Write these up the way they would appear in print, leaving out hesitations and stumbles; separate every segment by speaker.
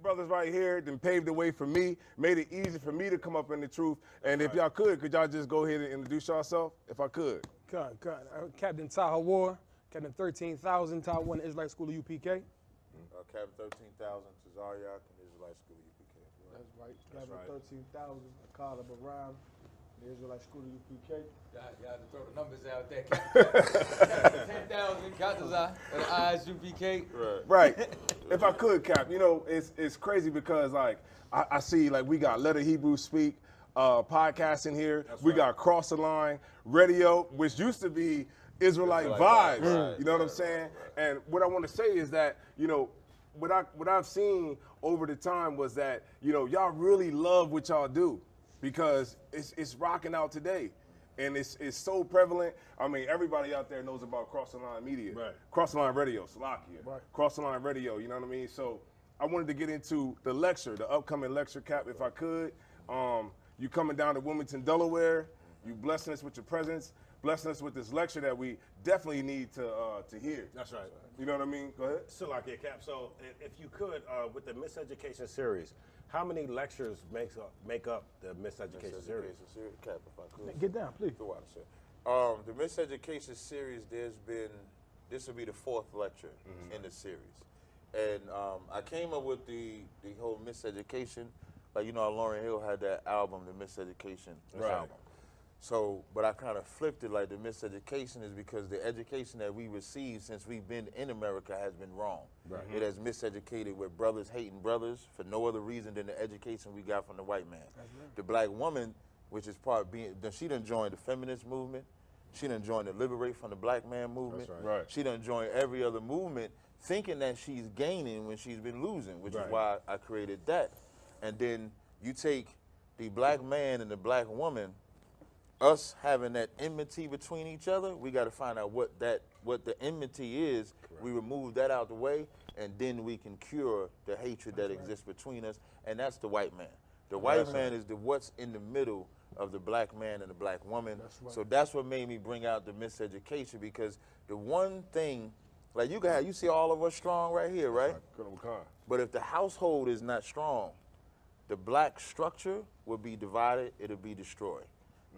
Speaker 1: brothers right here then paved the way for me, made it easy for me to come up in the truth. And if y'all could y'all just go ahead and introduce yourself, if I could?
Speaker 2: Captain Taha War, Captain 13,000, Taha War in the Israelite School of U.P.K.
Speaker 3: Captain 13,000, Tazariak in the Israelite School of U.P.K.
Speaker 2: That's right. Captain 13,000, Akala Baram, the Israelite School of U.P.K.
Speaker 4: Y'all had to throw the numbers out there. Captain 10,000, Captain I.S.U.P.K.
Speaker 1: Right. If I could, Cap, you know, it's crazy because like I see like we got Let a Hebrew Speak podcast in here. We got Cross the Line Radio, which used to be Israelite Vibes.
Speaker 3: Right.
Speaker 1: You know what I'm saying? And what I want to say is that, you know, what I've seen over the time was that, you know, y'all really love what y'all do because it's rocking out today. And it's so prevalent. I mean, everybody out there knows about Cross the Line Media.
Speaker 5: Right.
Speaker 1: Cross the Line Radio, Salakia.
Speaker 2: Right.
Speaker 1: Cross the Line Radio, you know what I mean? So I wanted to get into the lecture, the upcoming lecture, Cap, if I could. You coming down to Wilmington, Delaware. You blessing us with your presence, blessing us with this lecture that we definitely need to hear.
Speaker 5: That's right.
Speaker 1: You know what I mean? Go ahead.
Speaker 5: Salakia, Cap. So if you could, with the Miseducation series, how many lectures make up the Miseducation series?
Speaker 3: Cap, if I could.
Speaker 2: Get down, please.
Speaker 3: The Miseducation series, this will be the 4th lecture in the series. And I came up with the whole Miseducation, like, you know, Lauryn Hill had that album, the Miseducation album. So, but I kind of flipped it, like the miseducation is because the education that we received since we've been in America has been wrong. Right. It has miseducated with brothers hating brothers for no other reason than the education we got from the white man. Right. The black woman, which is part of being, she done joined the feminist movement, she done joined the liberate from the black man movement, she done joined every other movement thinking that she's gaining when she's been losing, which is why I created that. And then you take the black man and the black woman, us having that enmity between each other, we got to find out what the enmity is. Correct. We remove that out the way, and then we can cure the hatred that exists between us, and that's the white man. The white man is what's in the middle of the black man and the black woman. So that's what made me bring out the miseducation, because the one thing, like you see all of us strong right here, right? But if the household is not strong, the black structure will be divided, it'll be destroyed.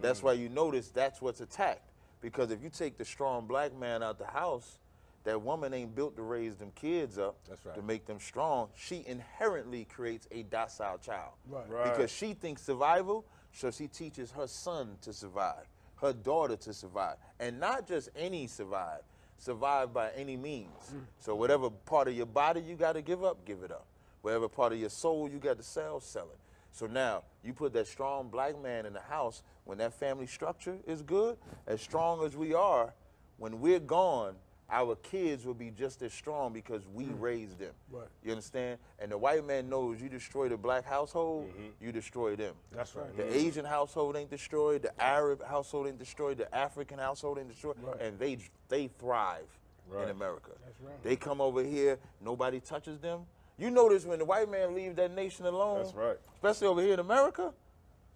Speaker 3: That's why you notice that's what's attacked. Because if you take the strong black man out the house, that woman ain't built to raise them kids up to make them strong. She inherently creates a docile child. Because she thinks survival, so she teaches her son to survive, her daughter to survive. And not just any survive by any means. So whatever part of your body you got to give it up. Whatever part of your soul you got to sell it. So now, you put that strong black man in the house, when that family structure is good, as strong as we are, when we're gone, our kids will be just as strong because we raised them. You understand? And the white man knows you destroy the black household, you destroy them.
Speaker 5: That's right.
Speaker 3: The Asian household ain't destroyed, the Arab household ain't destroyed, the African household ain't destroyed, and they thrive in America. They come over here, nobody touches them. You notice when the white man leaves that nation alone, especially over here in America,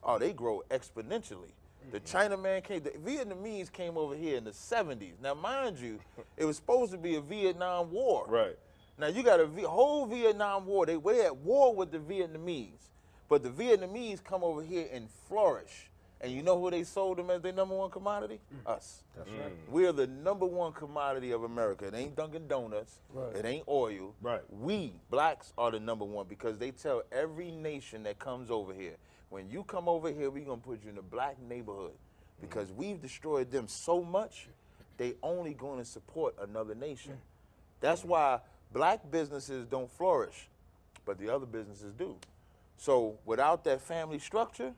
Speaker 3: oh, they grow exponentially. The Chinaman came, the Vietnamese came over here in the 70s. Now, mind you, it was supposed to be a Vietnam War. Now, you got a whole Vietnam War. They were at war with the Vietnamese, but the Vietnamese come over here and flourish. And you know who they sold them as their #1 commodity? Us. That's right. We're the #1 commodity of America. It ain't Dunkin' Donuts. It ain't oil. We, blacks, are the #1 because they tell every nation that comes over here, when you come over here, we're going to put you in a black neighborhood because we've destroyed them so much, they only going to support another nation. That's why black businesses don't flourish, but the other businesses do. So without that family structure,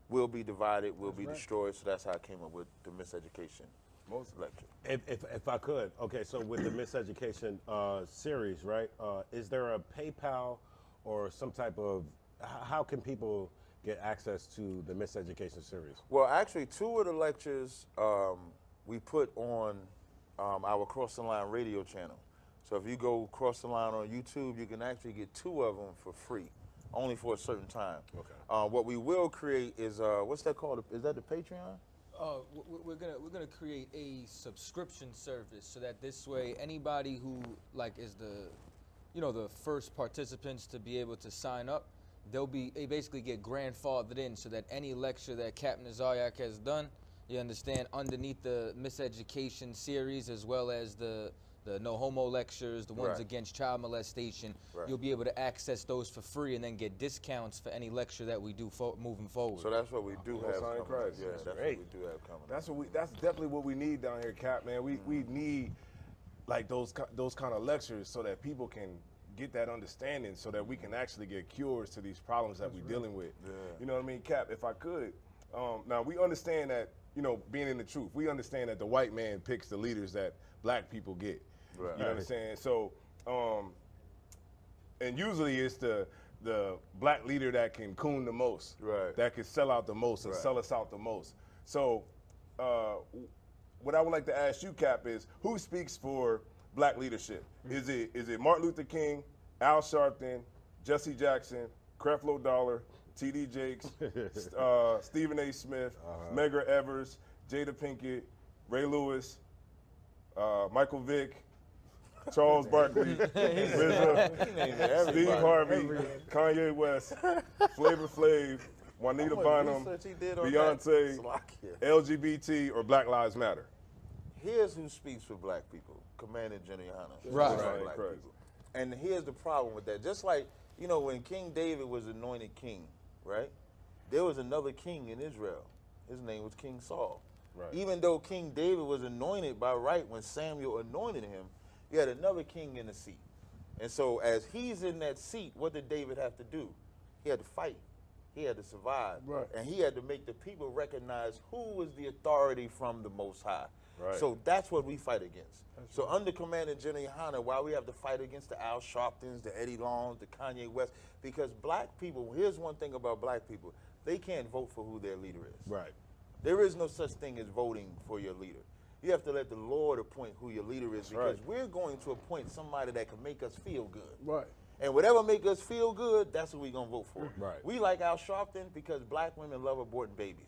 Speaker 3: we'll be divided, we'll be destroyed. So that's how I came up with the miseducation lecture.
Speaker 5: If I could, okay, so with the miseducation series, right, is there a PayPal or some type of, how can people get access to the miseducation series?
Speaker 3: Well, actually, 2 of the lectures we put on our Cross the Line radio channel. So if you go Cross the Line on YouTube, you can actually get 2 of them for free. Only for a certain time. What we will create is what's that called? Is that the Patreon?
Speaker 4: We're gonna create a subscription service so that this way anybody who like is you know, the first participants to be able to sign up, they basically get grandfathered in so that any lecture that Captain Zayak has done, you understand, underneath the miseducation series as well as the no homo lectures, the ones against child molestation, you'll be able to access those for free and then get discounts for any lecture that we do moving forward.
Speaker 3: So that's what we do have coming.
Speaker 1: Christ.
Speaker 3: Yeah, that's
Speaker 1: great.
Speaker 3: what we do have coming.
Speaker 1: That's definitely what we need down here, Cap, man. We need like those kind of lectures so that people can get that understanding so that we can actually get cures to these problems that we're dealing with.
Speaker 3: Yeah.
Speaker 1: You know what I mean, Cap, if I could, now we understand that, you know, being in the truth, we understand that the white man picks the leaders that black people get.
Speaker 3: Right.
Speaker 1: You know what I'm saying? So, and usually it's the black leader that can coon the most, that can sell out the most and sell us out the most. So, what I would like to ask you, Cap, is who speaks for black leadership? Is it Martin Luther King, Al Sharpton, Jesse Jackson, Creflo Dollar, T.D. Jakes, Stephen A. Smith, Medgar Evers, Jada Pinkett, Ray Lewis, Michael Vick, Charles Barkley, RZA, Steve Harvey, Kanye West, Flavor Flav, Juanita Bynum, Beyonce, LGBT, or Black Lives Matter?
Speaker 3: Here's who speaks for black people, Commander General YAHANNA.
Speaker 1: Right.
Speaker 3: Black people. And here's the problem with that. Just like, you know, when King David was anointed king, right? There was another king in Israel. His name was King Saul. Right. Even though King David was anointed by right when Samuel anointed him, you had another king in the seat. And so as he's in that seat, what did David have to do? He had to fight. He had to survive. Right. And he had to make the people recognize who was the authority from the Most High. Right. So that's what we fight against. So under Commander General YAHANNA, why we have to fight against the Al Sharptons, the Eddie Longs, the Kanye West, because black people, here's one thing about black people, they can't vote for who their leader is. Right. There is no such thing as voting for your leader. You have to let the Lord appoint who your leader is, because we're going to appoint somebody that can make us feel good. Right. And whatever make us feel good, that's what we're going to vote for. Right. We like Al Sharpton because black women love aborting babies.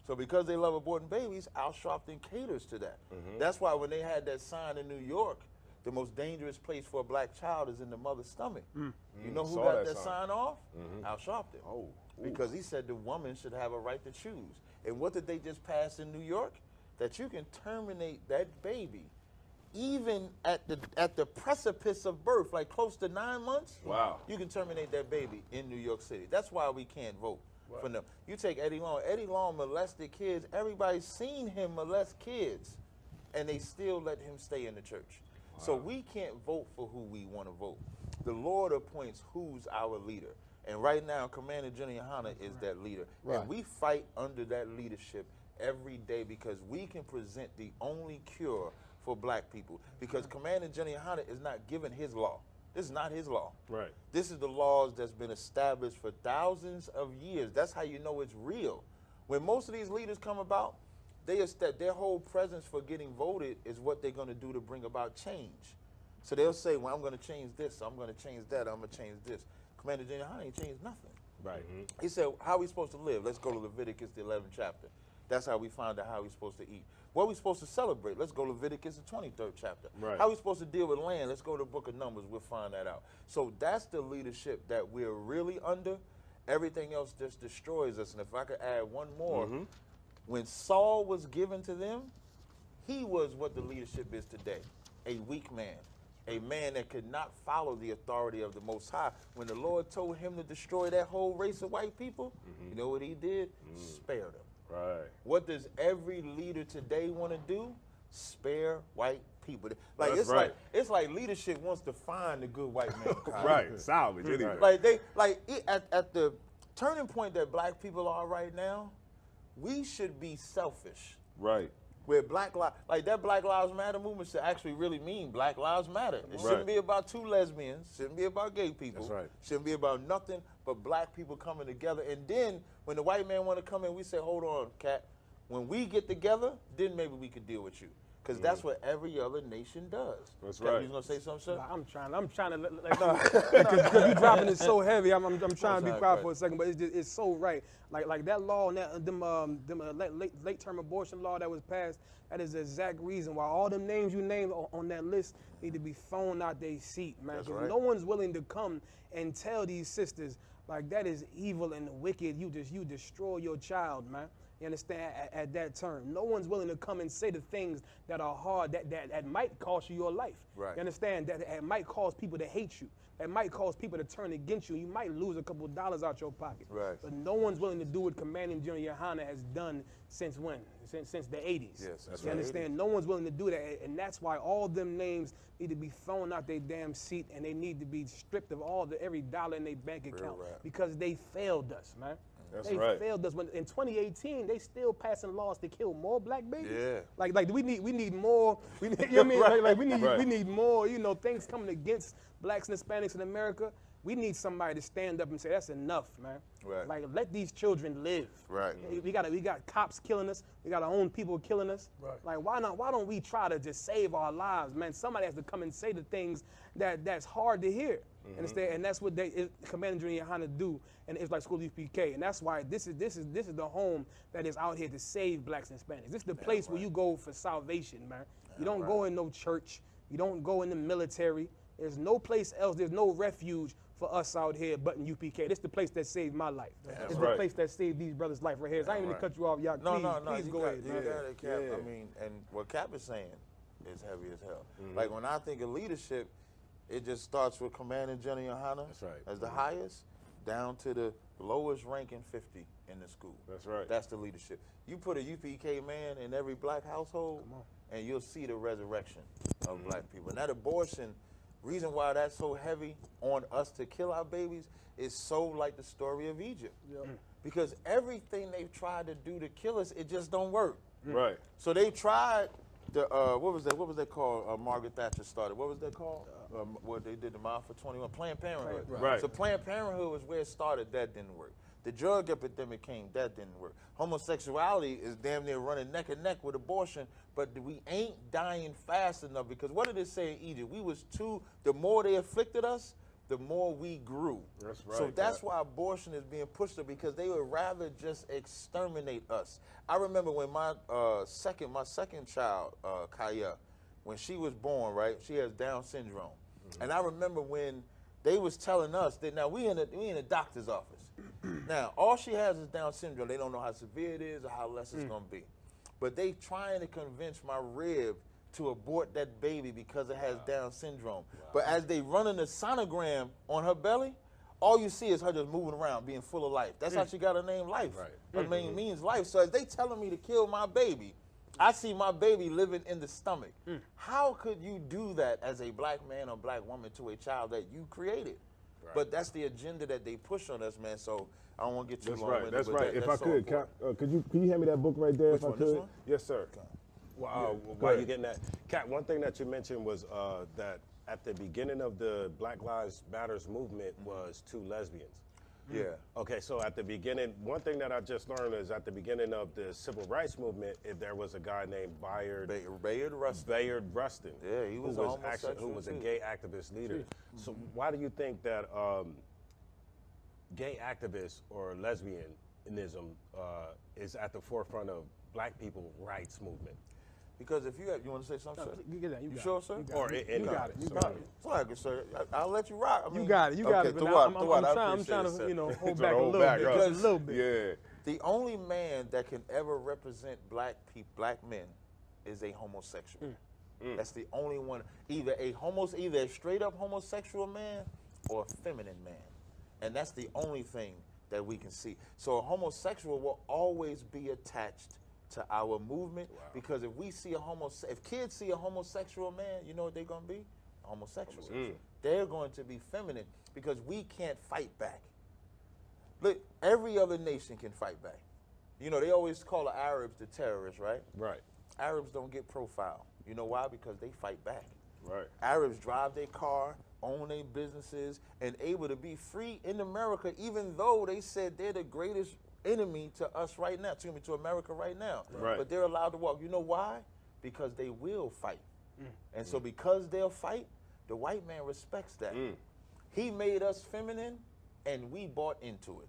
Speaker 3: So because they love aborting babies, Al Sharpton caters to that. That's why when they had that sign in New York, the most dangerous place for a black child is in the mother's stomach. You know who got that sign off? Al Sharpton. Oh. Because he said the woman should have a right to choose. And what did they just pass in New York? That you can terminate that baby even at the precipice of birth, like close to 9 months. Wow. You can terminate that baby in New York City. That's why we can't vote. For them. You take Eddie Long. Eddie Long molested kids. Everybody's seen him molest kids, and they still let him stay in the church. Wow. So we can't vote for who we want to vote. The Lord appoints who's our leader. And right now, Commander General YAHANNA is that leader. And we fight under that leadership every day because we can present the only cure for black people. Because Commander General YAHANNA is not given his law. This is not his law. Right. This is the laws that's been established for thousands of years. That's how you know it's real. When most of these leaders come about, their whole presence for getting voted is what they're going to do to bring about change. So they'll say, well, I'm going to change this, I'm going to change that, I'm going to change this. Commander General YAHANNA ain't changed nothing. Right. He said, how are we supposed to live? Let's go to Leviticus, the 11th chapter. That's how we find out how we're supposed to eat. What are we supposed to celebrate? Let's go to Leviticus, the 23rd chapter. Right. How are we supposed to deal with land? Let's go to the book of Numbers. We'll find that out. So that's the leadership that we're really under. Everything else just destroys us. And if I could add one more, when Saul was given to them, he was what the leadership is today, a weak man. A man that could not follow the authority of the Most High. When the Lord told him to destroy that whole race of white people, you know what he did? Spared them. Right. What does every leader today want to do? Spare white people. Like it's like leadership wants to find the good white man.
Speaker 1: Right. Salvage.
Speaker 3: Like at the turning point that black people are right now, we should be selfish. Right. Where Black Lives Matter movement should actually really mean Black Lives Matter. It shouldn't be about two lesbians, shouldn't be about gay people. That's right. Shouldn't be about nothing but black people coming together. And then when the white man want to come in, we say, hold on, Cat. When we get together, then maybe we could deal with you. Because that's what every other nation does.
Speaker 1: That's
Speaker 3: Cap,
Speaker 1: right.
Speaker 3: You was gonna say something, sir?
Speaker 2: I'm trying to, because you dropping it so heavy. I'm trying to be quiet for a second, but it's so right. Like that law and that late term abortion law that was passed. That is the exact reason why all them names you named on that list need to be thrown out their seat, man.
Speaker 3: That's
Speaker 2: Because
Speaker 3: right.
Speaker 2: no one's willing to come and tell these sisters like that is evil and wicked. You destroy your child, man. You understand? At that term, no one's willing to come and say the things that are hard, that might cost you your life.
Speaker 3: Right.
Speaker 2: You understand? That might cause people to hate you. That might cause people to turn against you. You might lose a couple of dollars out your pocket.
Speaker 3: Right.
Speaker 2: But no one's willing to do what Commanding General YAHANNA has done since when? Since the 80s.
Speaker 3: Yes, that's
Speaker 2: You
Speaker 3: right.
Speaker 2: understand? No one's willing to do that, and that's why all them names need to be thrown out their damn seat, and they need to be stripped of every dollar in their bank account
Speaker 3: right.
Speaker 2: because they failed us, man.
Speaker 1: That's
Speaker 2: they
Speaker 1: right.
Speaker 2: failed us. When in 2018, they still passing laws to kill more black babies.
Speaker 3: Yeah.
Speaker 2: Like we need more. You know what I mean? Like we need more. You know, things coming against blacks and Hispanics in America. We need somebody to stand up and say that's enough, man.
Speaker 3: Right.
Speaker 2: Like let these children live.
Speaker 3: Right.
Speaker 2: We got cops killing us. We got our own people killing us.
Speaker 1: Right.
Speaker 2: Like why don't we try to just save our lives, man? Somebody has to come and say the things that's hard to hear. Understand? And that's what Commander General YAHANNA do in the Israelite School of UPK. And that's why this is the home that is out here to save blacks and Hispanics. This is the place where you go for salvation, man. You don't go in no church. You don't go in the military. There's no place else. There's no refuge for us out here but in UPK. This is the place that saved my life. It's the place that saved these brothers' life right here. So I ain't even cut you off, y'all. Please go ahead, man.
Speaker 3: You got it, Cap. I mean, and what Cap is saying is heavy as hell. Like when I think of leadership, it just starts with Commanding General YAHANNA
Speaker 1: That's right.
Speaker 3: as the highest, down to the lowest ranking 50 in the school.
Speaker 1: That's right.
Speaker 3: That's the leadership. You put a UPK man in every black household, and you'll see the resurrection of black people. And that abortion, reason why that's so heavy on us to kill our babies is so like the story of Egypt. Because everything they've tried to do to kill us, it just don't work.
Speaker 1: Right.
Speaker 3: So they tried the what was that called? Margaret Thatcher started. What was that called? What they did the Mile for 21, Planned Parenthood.
Speaker 1: Right.
Speaker 3: So Planned Parenthood was where it started. That didn't work. The drug epidemic came. That didn't work. Homosexuality is damn near running neck and neck with abortion, but we ain't dying fast enough because what did it say in Egypt? We was the more they afflicted us, the more we grew.
Speaker 1: That's right.
Speaker 3: So that's why abortion is being pushed up because they would rather just exterminate us. I remember when my second child, Kaya, when she was born, right? She has Down syndrome, and I remember when they was telling us that now we in a doctor's office. Now all she has is Down syndrome. They don't know how severe it is or how less it's gonna be, but they trying to convince my rib to abort that baby because it has Down syndrome. But as they running the sonogram on her belly, all you see is her just moving around, being full of life. That's how she got her name Life.
Speaker 1: Right.
Speaker 3: Her name means life. So as they telling me to kill my baby, I see my baby living in the stomach. How could you do that as a black man or black woman to a child that you created? Right. But that's the agenda that they push on us, man. So I don't want to get too long.
Speaker 1: Right. That's right. If I
Speaker 3: so
Speaker 1: could, Cap, could you hand me that book right there?
Speaker 3: Which
Speaker 1: if I
Speaker 3: one,
Speaker 1: could?
Speaker 3: this one?
Speaker 1: Yes, sir.
Speaker 5: While you're getting that, Kat, one thing that you mentioned was that at the beginning of the Black Lives Matters movement was 2 lesbians.
Speaker 3: Yeah.
Speaker 5: Okay, so at the beginning, one thing that I just learned is at the beginning of the civil rights movement, there was a guy named Bayard Rustin.
Speaker 3: Yeah, he was
Speaker 5: who was a gay activist leader. So why do you think that gay activists or lesbianism is at the forefront of black people rights movement?
Speaker 3: Because if you want to say something, sir?
Speaker 2: You
Speaker 3: Sure, sir?
Speaker 2: You got it.
Speaker 3: Flag it, sir. I'll let you rock. I mean,
Speaker 2: You got it.
Speaker 3: Okay,
Speaker 2: But
Speaker 3: throw
Speaker 2: now
Speaker 3: out.
Speaker 2: I'm trying to, hold back a
Speaker 1: hold
Speaker 2: little
Speaker 1: back
Speaker 2: bit.
Speaker 1: up.
Speaker 2: Just a little bit.
Speaker 1: Yeah.
Speaker 3: The only man that can ever represent black men is a homosexual. That's the only one. Either a straight up homosexual man or a feminine man, and that's the only thing that we can see. So a homosexual will always be attached to our movement because if kids see a homosexual man, you know what they're gonna be? Homosexual. They're going to be feminine because we can't fight back. Look, every other nation can fight back. You know, they always call the Arabs the terrorists, right?
Speaker 5: Right.
Speaker 3: Arabs don't get profiled. You know why? Because they fight back.
Speaker 1: Right.
Speaker 3: Arabs drive their car, own their businesses, and able to be free in America, even though they said they're the greatest enemy to us right now, to America right now.
Speaker 1: Right.
Speaker 3: But they're allowed to walk. You know why? because they will fight. And so because they'll fight, the white man respects that. He made us feminine, and we bought into it.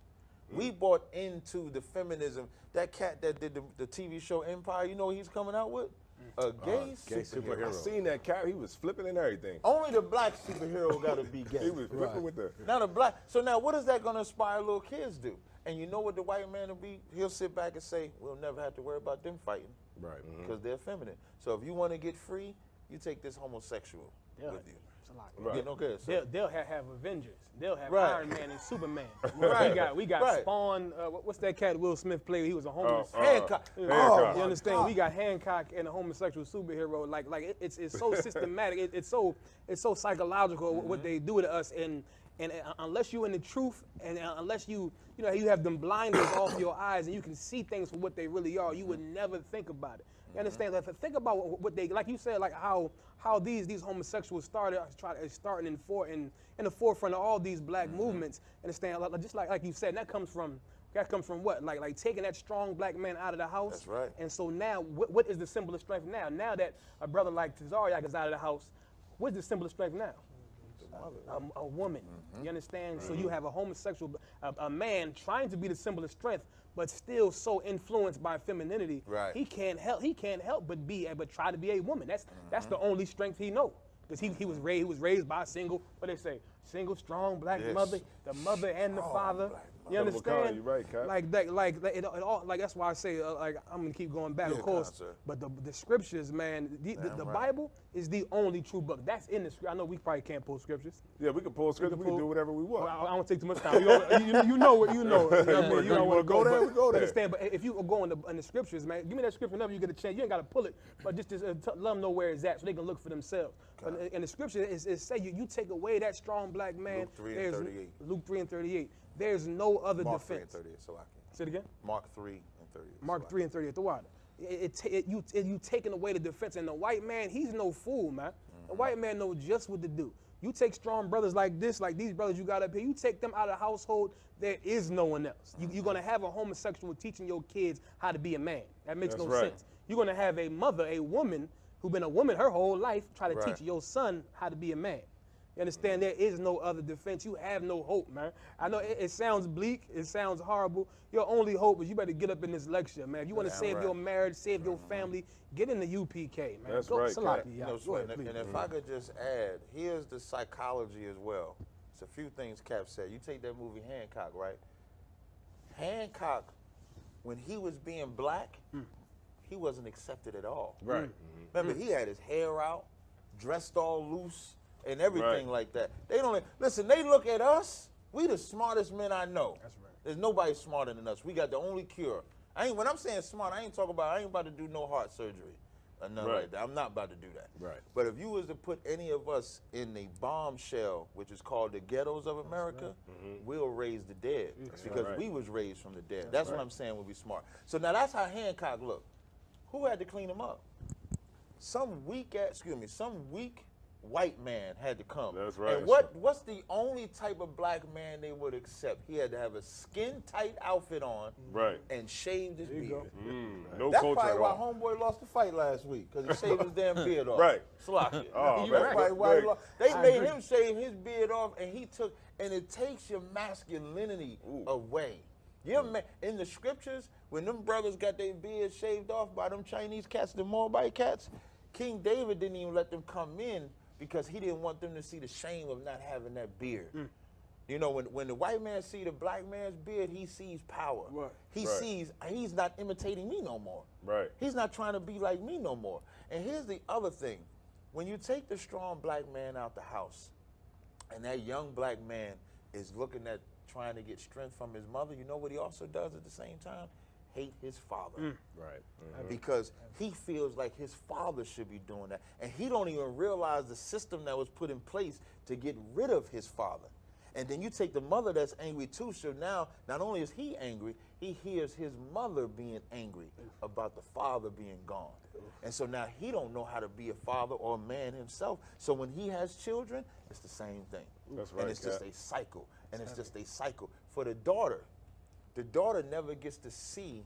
Speaker 3: We bought into the feminism. That cat that did the TV show Empire, you know what he's coming out with? A gay superhero.
Speaker 1: I seen that cat. He was flipping and everything.
Speaker 3: Only the black superhero got to be gay.
Speaker 1: He was flipping with the.
Speaker 3: Now the black. So now what is that going to inspire little kids do? And you know what the white man will be? He'll sit back and say, we'll never have to worry about them fighting.
Speaker 5: Right.
Speaker 3: Because they're feminine. So if you want to get free, you take this homosexual with you.
Speaker 2: Right.
Speaker 3: You know, okay, so.
Speaker 2: They'll have Avengers. They'll have
Speaker 3: Right.
Speaker 2: Iron Man and Superman.
Speaker 3: Right.
Speaker 2: We got
Speaker 3: Right.
Speaker 2: Spawn. What's that cat Will Smith played? He was a homeless.
Speaker 3: Hancock.
Speaker 1: Hancock.
Speaker 2: You understand? We got Hancock and a homosexual superhero. Like it's so systematic. It's so psychological what they do to us. And unless you're in the truth, and unless you have them blinders off your eyes, and you can see things for what they really are, you would never think about it. You understand? Like, think about what they, like you said, like how these homosexuals starting in the forefront of all these black movements. Understand? Just like you said, and that comes from what? Like taking that strong black man out of the house.
Speaker 3: That's right.
Speaker 2: And so now, what is the symbol of strength now? Now that a brother like Tazariak is out of the house, what's the symbol of strength now? A woman. You understand? So you have a homosexual, a man trying to be the symbol of strength, but still so influenced by femininity.
Speaker 3: Right. He
Speaker 2: can't help but try to be a woman. That's the only strength he knows. Because he was raised by a single, what they say, single strong black mother, the mother and the father. You understand?
Speaker 1: You're right, Cap.
Speaker 2: Like that's why I say like I'm gonna keep going back, of course. But the scriptures, man, the Bible is the only true book. That's in the script. I know we probably can't pull scriptures.
Speaker 1: Yeah, we can pull scripture. We can do whatever we want.
Speaker 2: Well, I don't take too much time. You know what you know. You don't want to
Speaker 1: go there. We go there.
Speaker 2: Understand? But if you go in the scriptures, man, give me that scripture whenever you get a chance. You ain't got to pull it, but just let them know where it's at so they can look for themselves. But in the scripture, it say you take away that strong black man. Luke 3 and 38. There's no other
Speaker 3: Mark
Speaker 2: defense.
Speaker 3: 3 and 38, so I can.
Speaker 2: Say it again?
Speaker 3: Mark 3 and 38.
Speaker 2: Mark 3 and 38, the water. You taking away the defense. And the white man, he's no fool, man. The white man knows just what to do. You take strong brothers like this, like these brothers you got up here, you take them out of the household, there is no one else. You're going to have a homosexual teaching your kids how to be a man. That makes no sense. You're going to have a mother, a woman, who's been a woman her whole life, try to teach your son how to be a man. You understand? There is no other defense. You have no hope, man. I know it sounds bleak. It sounds horrible. Your only hope is you better get up in this lecture, man. If you want to save your marriage, save your family, get in the UPK, man.
Speaker 1: That's
Speaker 2: Go,
Speaker 1: right,
Speaker 2: Salaki,
Speaker 3: You know, and if I could just add, here's the psychology as well. It's a few things Cap said. You take that movie Hancock, right? Hancock, when he was being black, he wasn't accepted at all.
Speaker 1: Right.
Speaker 3: Remember, he had his hair out, dressed all loose, and everything like that. They don't listen. They look at us. We the smartest men I know. That's right. There's nobody smarter than us. We got the only cure. When I'm saying smart, I ain't about to do no heart surgery or nothing like that. I'm not about to do that.
Speaker 5: Right.
Speaker 3: But if you was to put any of us in a bombshell, which is called the ghettos of America, we'll raise the dead because we was raised from the dead. That's what I'm saying. We'll be smart. So now that's how Hancock looked. Who had to clean him up? Some weak white man had to come.
Speaker 1: That's right.
Speaker 3: And what's the only type of black man they would accept? He had to have a skin-tight outfit on and shaved his beard.
Speaker 1: No
Speaker 3: That's
Speaker 1: culture
Speaker 3: probably
Speaker 1: at
Speaker 3: why
Speaker 1: all.
Speaker 3: Homeboy lost the fight last week, because he shaved his damn beard off.
Speaker 1: Right.
Speaker 3: Slack it.
Speaker 1: Oh,
Speaker 3: That's
Speaker 1: man.
Speaker 3: probably why he lost. They
Speaker 2: I
Speaker 3: made
Speaker 2: agree.
Speaker 3: him shave his beard off, and it takes your masculinity away. In the scriptures, when them brothers got their beards shaved off by them Chinese cats, the Moabite cats, King David didn't even let them come in because he didn't want them to see the shame of not having that beard. You know, when the white man see the black man's beard, he sees power.
Speaker 2: Right.
Speaker 3: He sees he's not imitating me no more.
Speaker 1: Right.
Speaker 3: He's not trying to be like me no more. And here's the other thing. When you take the strong black man out the house, and that young black man is looking at trying to get strength from his mother, you know what he also does at the same time? Hate his father.
Speaker 5: Right.
Speaker 3: Because he feels like his father should be doing that. And he don't even realize the system that was put in place to get rid of his father. And then you take the mother that's angry too, so now not only is he angry, he hears his mother being angry about the father being gone. And so now he don't know how to be a father or a man himself. So when he has children, it's the same thing.
Speaker 1: That's right,
Speaker 3: And it's just a cycle. And it's just a cycle. For the daughter never gets to see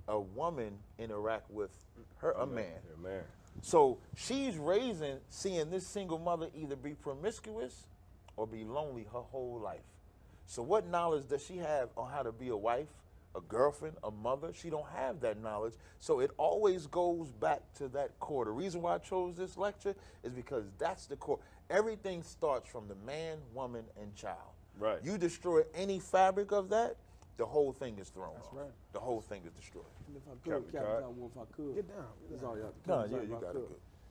Speaker 3: a woman interact with a man. So she's raising, seeing this single mother either be promiscuous or be lonely her whole life. So what knowledge does she have on how to be a wife, a girlfriend, a mother? She don't have that knowledge. So it always goes back to that core. The reason why I chose this lecture is because that's the core. Everything starts from the man, woman, and child.
Speaker 1: Right.
Speaker 3: You destroy any fabric of that, the whole thing is thrown off.
Speaker 2: right.
Speaker 3: The whole thing is destroyed.
Speaker 6: And if I could,
Speaker 1: Captain
Speaker 6: Captain
Speaker 1: Todd.
Speaker 6: Todd, if I could.
Speaker 2: Get down.
Speaker 6: That's all you have to
Speaker 3: No,
Speaker 6: Captain
Speaker 3: yeah,
Speaker 6: Todd,
Speaker 3: you
Speaker 6: if I
Speaker 3: got it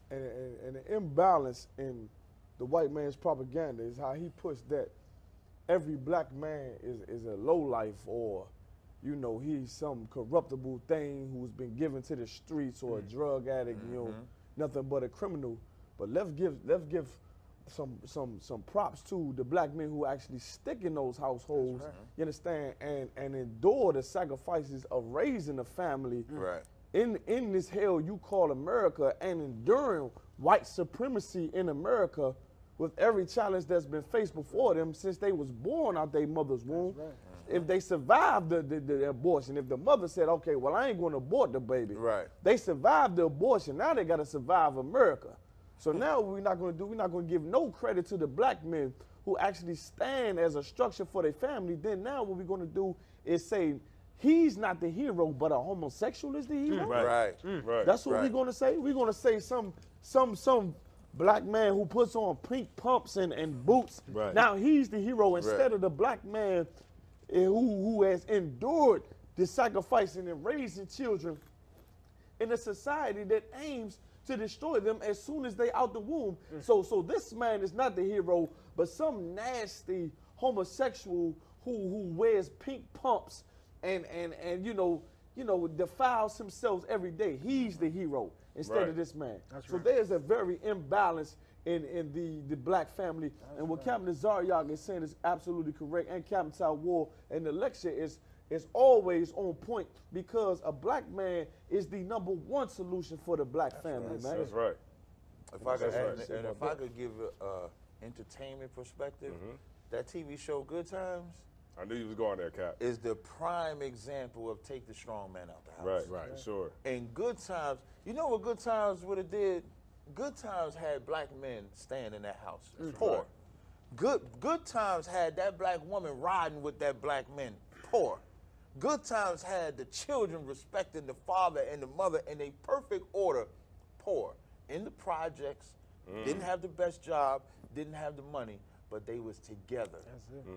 Speaker 6: could. And the imbalance in the white man's propaganda is how he puts that every black man is a lowlife, or, you know, he's some corruptible thing who's been given to the streets, or a drug addict, you know, nothing but a criminal. But let's give some props to the black men who actually stick in those households, you understand, and endure the sacrifices of raising a family
Speaker 3: Right.
Speaker 6: in this hell you call America, and enduring white supremacy in America with every challenge that's been faced before them since they was born out their mother's womb. If they survived the abortion, if the mother said, okay, well, I ain't going to abort the baby.
Speaker 3: Right.
Speaker 6: They survived the abortion. Now they got to survive America. So now we're not going to give no credit to the black men who actually stand as a structure for their family. Then now what we're going to do is say, he's not the hero, but a homosexual is the hero.
Speaker 3: Right.
Speaker 1: Right.
Speaker 6: That's what
Speaker 3: Right.
Speaker 6: we're gonna say. We're gonna say some black man who puts on pink pumps and boots.
Speaker 5: Right.
Speaker 6: Now he's the hero instead of the black man who has endured the sacrificing and raising children in a society that aims to destroy them as soon as they out the womb. So this man is not the hero, but some nasty homosexual who wears pink pumps and you know defiles himself every day. He's the hero instead of this man. So there's a very imbalance in the black family. And what Captain Zaryak is saying is absolutely correct. And Captain Taiwo, and the lecture is always on point, because a black man is the #1 solution for the black family, man.
Speaker 1: That's right.
Speaker 3: If I could,
Speaker 1: That's right.
Speaker 3: and if I could give a entertainment perspective, that TV show Good Times
Speaker 1: I knew you was going there, Cap.
Speaker 3: is the prime example of take the strong man out the house.
Speaker 1: Right. Sure.
Speaker 3: And Good Times, you know what Good Times would have did? Good Times had black men staying in that house, poor. Good Times had that black woman riding with that black man, poor. Good Times had the children respecting the father and the mother in a perfect order, poor. In the projects, didn't have the best job, didn't have the money, but they was together.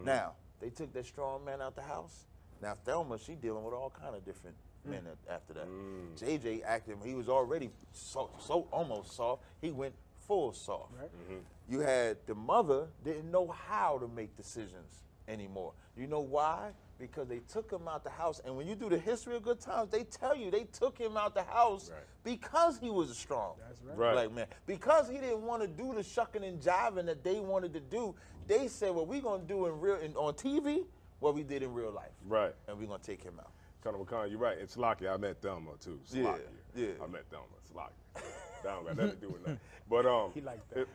Speaker 3: Now, they took that strong man out the house. Now, Thelma, she dealing with all kind of different men after that. JJ acting, he was already so almost soft. He went full soft. You had the mother didn't know how to make decisions anymore. You know why? Because they took him out the house. And when you do the history of Good Times, they tell you they took him out the house because he was a strong black man. Because he didn't want to do the shucking and jiving that they wanted to do. They said, what we're going to do on TV, what we did in real life.
Speaker 1: Right.
Speaker 3: And we're going to take him out.
Speaker 1: Colonel McConnell, you're right. It's Slocky. I met Thelma too. Slocky.
Speaker 3: Yeah.
Speaker 1: I met Thelma. Slocky. That don't got nothing to do with that. But
Speaker 2: He like that.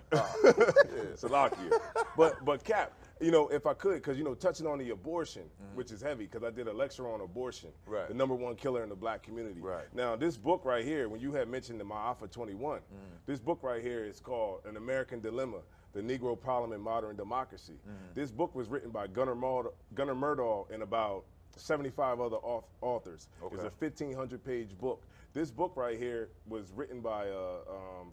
Speaker 1: Slocky. But Cap, you know, if I could, because you know, touching on the abortion, which is heavy, because I did a lecture on abortion,
Speaker 3: Right.
Speaker 1: the #1 killer in the black community.
Speaker 3: Right.
Speaker 1: Now, this book right here, when you had mentioned the Ma'afa 21, this book right here is called An American Dilemma: The Negro Problem in Modern Democracy. This book was written by Gunnar Myrdal and about 75 other authors. It's a 1,500-page book. This book right here was written by a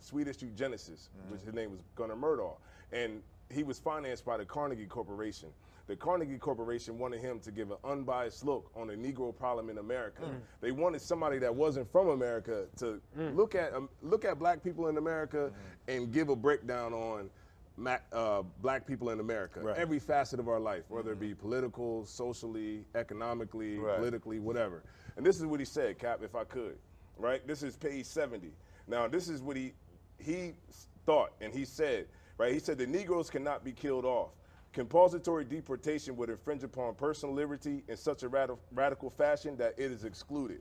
Speaker 1: Swedish eugenicist, which his name was Gunnar Myrdal, and he was financed by the Carnegie Corporation. The Carnegie Corporation wanted him to give an unbiased look on the Negro problem in America. They wanted somebody that wasn't from America to look at black people in America and give a breakdown on black people in America, every facet of our life, whether it be political, socially, economically, politically, whatever. And this is what he said, Cap, if I could, right? This is page 70. Now, this is what he thought, and he said, right? He said the Negroes cannot be killed off. Compulsory deportation would infringe upon personal liberty in such a radical fashion that it is excluded,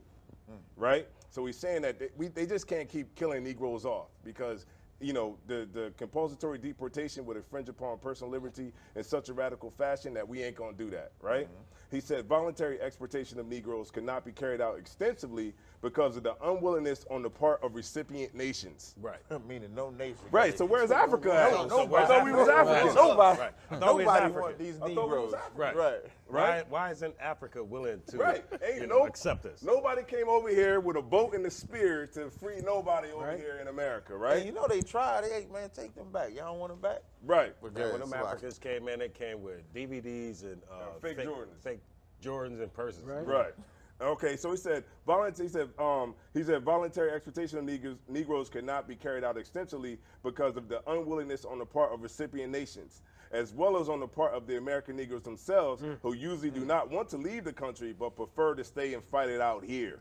Speaker 1: right? So he's saying that they just can't keep killing Negroes off because you know, the compulsory deportation would infringe upon personal liberty in such a radical fashion that we ain't gonna do that, right? He said voluntary exportation of Negroes cannot be carried out extensively because of the unwillingness on the part of recipient nations.
Speaker 5: Right.
Speaker 3: Meaning no nation.
Speaker 1: Right, so where's Africa at? I
Speaker 3: Nobody.
Speaker 1: thought we was Africans.
Speaker 3: Nobody.
Speaker 5: Right. I thought we was
Speaker 3: Nobody
Speaker 5: African.
Speaker 3: want these
Speaker 1: I thought we was
Speaker 3: Negroes.
Speaker 1: African.
Speaker 5: Right.
Speaker 1: Right.
Speaker 5: Why isn't Africa willing to
Speaker 1: Ain't no,
Speaker 5: accept this?
Speaker 1: Nobody came over here with a boat and a spear to free nobody over here in America, right?
Speaker 3: And you know they tried. Hey, man, take them back. Y'all don't want them back?
Speaker 1: Right.
Speaker 5: But
Speaker 3: Yeah,
Speaker 5: when them
Speaker 3: it's like-
Speaker 5: Africans came in, it came with DVDs and
Speaker 1: fake Jordans.
Speaker 5: fake Jordans and purses.
Speaker 1: Right. Okay, so he said voluntary exportation of Negroes cannot be carried out extensively because of the unwillingness on the part of recipient nations, as well as on the part of the American Negroes themselves, who usually do not want to leave the country but prefer to stay and fight it out here.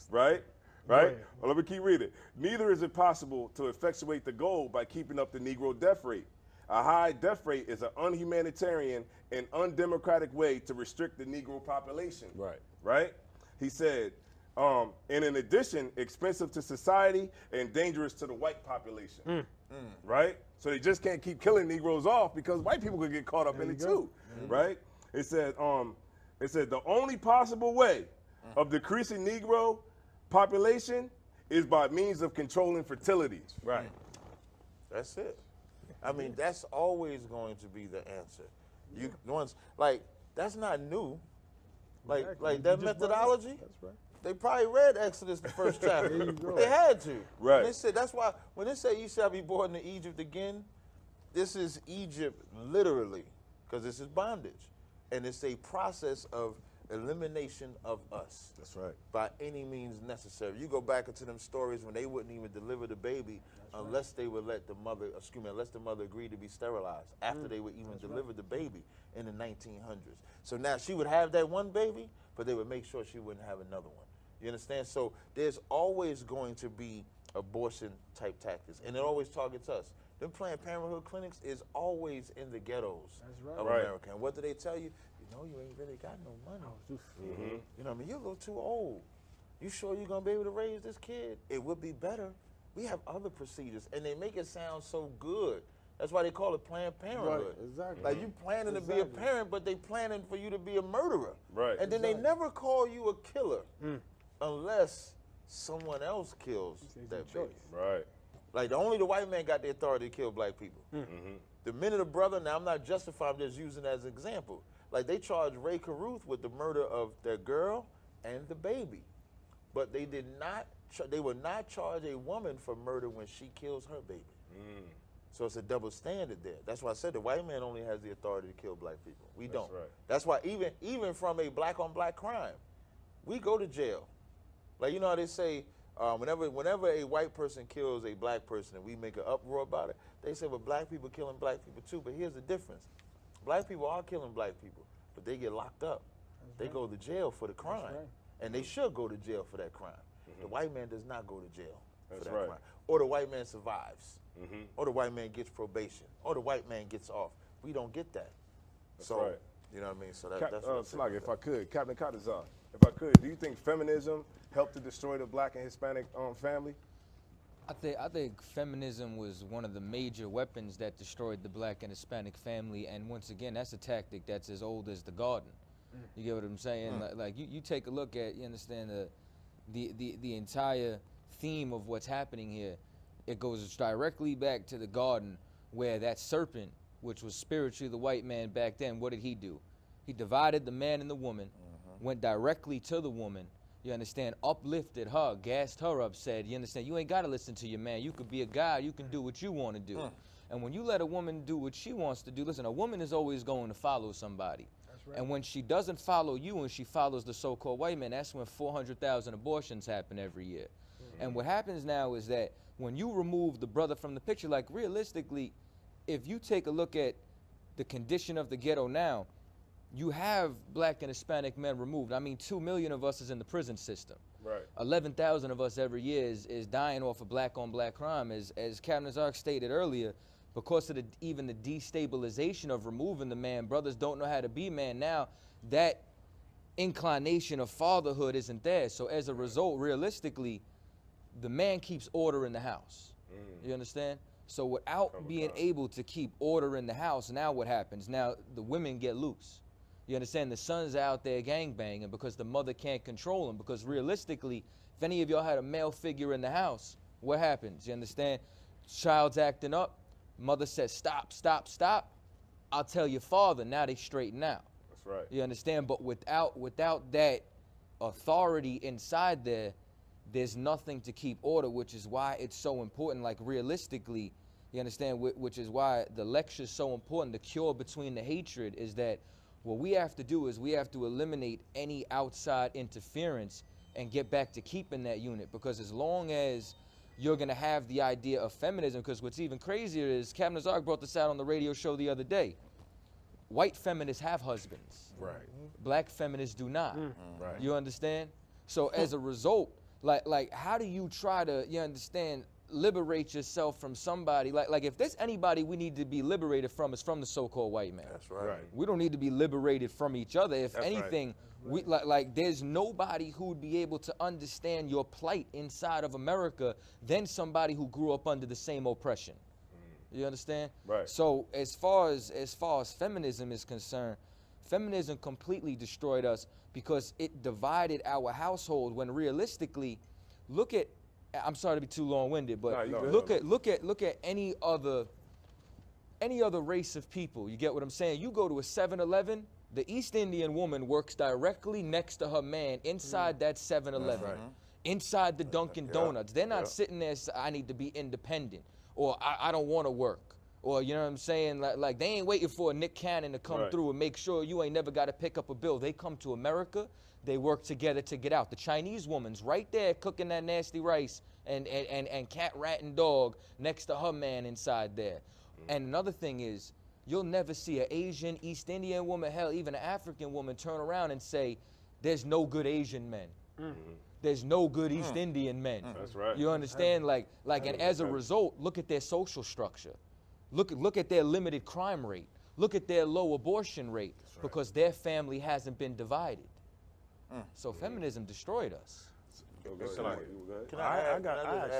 Speaker 1: Right? Right? Well, let me keep reading. Neither is it possible to effectuate the goal by keeping up the Negro death rate. A high death rate is an unhumanitarian and undemocratic way to restrict the Negro population.
Speaker 5: Right.
Speaker 1: Right? He said, and in addition, expensive to society and dangerous to the white population. Right? So they just can't keep killing Negroes off because white people could get caught up in it too. Right? It said the only possible way of decreasing Negro population is by means of controlling fertility.
Speaker 5: Right.
Speaker 3: That's it. I mean, that's always going to be the answer. You once like that's not new. Like that methodology.
Speaker 2: That's right.
Speaker 3: They probably read Exodus the first chapter. They had to.
Speaker 1: Right.
Speaker 3: They said that's why when they say you shall be born in Egypt again, this is Egypt literally, because this is bondage, and it's a process of elimination of us.
Speaker 5: That's right.
Speaker 3: By any means necessary. You go back into them stories when they wouldn't even deliver the baby unless they would let the mother, unless the mother agreed to be sterilized after they would even deliver the baby in the 1900s. So now she would have that one baby, but they would make sure she wouldn't have another one. You understand? So there's always going to be abortion type tactics, and it always targets us. Them Planned Parenthood clinics is always in the ghettos of America. And what do they tell you? You know, you ain't really got no money. You know what I mean? You're a little too old. You sure you're going to be able to raise this kid? It would be better. We have other procedures, and they make it sound so good. That's why they call it Planned Parenthood.
Speaker 6: Right, exactly.
Speaker 3: Like you planning to be a parent, but they planning for you to be a murderer.
Speaker 1: Right.
Speaker 3: And then they never call you a killer unless someone else kills that baby.
Speaker 1: Right.
Speaker 3: Like only the white man got the authority to kill black people. The minute a brother, now I'm not justifying, I'm just using it as an example. Like they charged Ray Caruth with the murder of their girl and the baby. But they did not, they would not charge a woman for murder when she kills her baby. So it's a double standard there. That's why I said the white man only has the authority to kill black people. We don't.
Speaker 1: right.
Speaker 3: That's why even from a black on black crime, we go to jail. Like you know how they say, whenever a white person kills a black person and we make an uproar about it, they say, well, black people killing black people too. But here's the difference. Black people are killing black people, but they get locked up. They go to jail for the crime. And they should go to jail for that crime. The white man does not go to jail for that crime. Or the white man survives. Or the white man gets probation. Or the white man gets off. We don't get that. So, you know what I mean? So that's what
Speaker 1: Slag, if I could, Captain Katazar, if I could, do you think feminism helped to destroy the black and Hispanic family?
Speaker 4: I think feminism was one of the major weapons that destroyed the black and Hispanic family, and once again, that's a tactic that's as old as the garden. You get what I'm saying? Like you take a look at, you understand the entire theme of what's happening here. It goes directly back to the garden, where that serpent, which was spiritually the white man back then, what did he do? He divided the man and the woman, went directly to the woman, you understand, uplifted her, gassed her up, said, you understand, you ain't got to listen to your man. You could be a guy, you can do what you want to do. And when you let a woman do what she wants to do, listen, a woman is always going to follow somebody. And when she doesn't follow you and she follows the so-called white man, that's when 400,000 abortions happen every year. And what happens now is that when you remove the brother from the picture, like realistically, if you take a look at the condition of the ghetto now, you have black and Hispanic men removed. I mean, 2 million of us is in the prison system.
Speaker 1: Right.
Speaker 4: 11,000 of us every year is dying off of black on black crime. As Captain Zark stated earlier, because of even the destabilization of removing the man, brothers don't know how to be man now. That inclination of fatherhood isn't there. So as a result, realistically, the man keeps order in the house. You understand? So without being able to keep order in the house, now what happens? Now the women get loose. You understand? The sons are out there gangbanging because the mother can't control them. Because realistically, if any of y'all had a male figure in the house, what happens? You understand? Child's acting up. Mother says, stop, stop, stop. I'll tell your father. Now they straighten out.
Speaker 1: That's right.
Speaker 4: You understand? But without that authority inside there, there's nothing to keep order, which is why it's so important. Like realistically, you understand, which is why the lecture is so important. The cure between the hatred is that what we have to do is we have to eliminate any outside interference and get back to keeping that unit. Because as long as you're going to have the idea of feminism, because what's even crazier is Captain Azark brought this out on the radio show the other day. White feminists have husbands.
Speaker 1: Right.
Speaker 4: Black feminists do not.
Speaker 1: Right.
Speaker 4: You understand? So as a result, like how do you try to, you understand, liberate yourself from somebody? Like if there's anybody we need to be liberated from, it's from the so-called white man.
Speaker 3: That's right.
Speaker 4: We don't need to be liberated from each other. If
Speaker 1: That's
Speaker 4: anything, we like there's nobody who would be able to understand your plight inside of America than somebody who grew up under the same oppression. You understand?
Speaker 1: Right.
Speaker 4: So as far as feminism is concerned, feminism completely destroyed us because it divided our household. When realistically, look at, I'm sorry to be too long-winded, but
Speaker 1: No,
Speaker 4: look at any other race of people. You get what I'm saying? You go to a 7-Eleven, the East Indian woman works directly next to her man inside that 7-Eleven, inside the Dunkin' Donuts. They're not sitting there saying, I need to be independent, or I don't want to work, or you know what I'm saying? Like they ain't waiting for a Nick Cannon to come through and make sure you ain't never got to pick up a bill. They come to America, they work together to get out. The Chinese woman's right there cooking that nasty rice and cat, rat, and dog next to her man inside there. And another thing is, you'll never see an Asian, East Indian woman, hell, even an African woman turn around and say, there's no good Asian men. There's no good East Indian men.
Speaker 1: That's right.
Speaker 4: You understand? Like, and as a result, look at their social structure. Look at their limited crime rate. Look at their low abortion rate because their family hasn't been divided. So feminism destroyed us.
Speaker 3: Can I add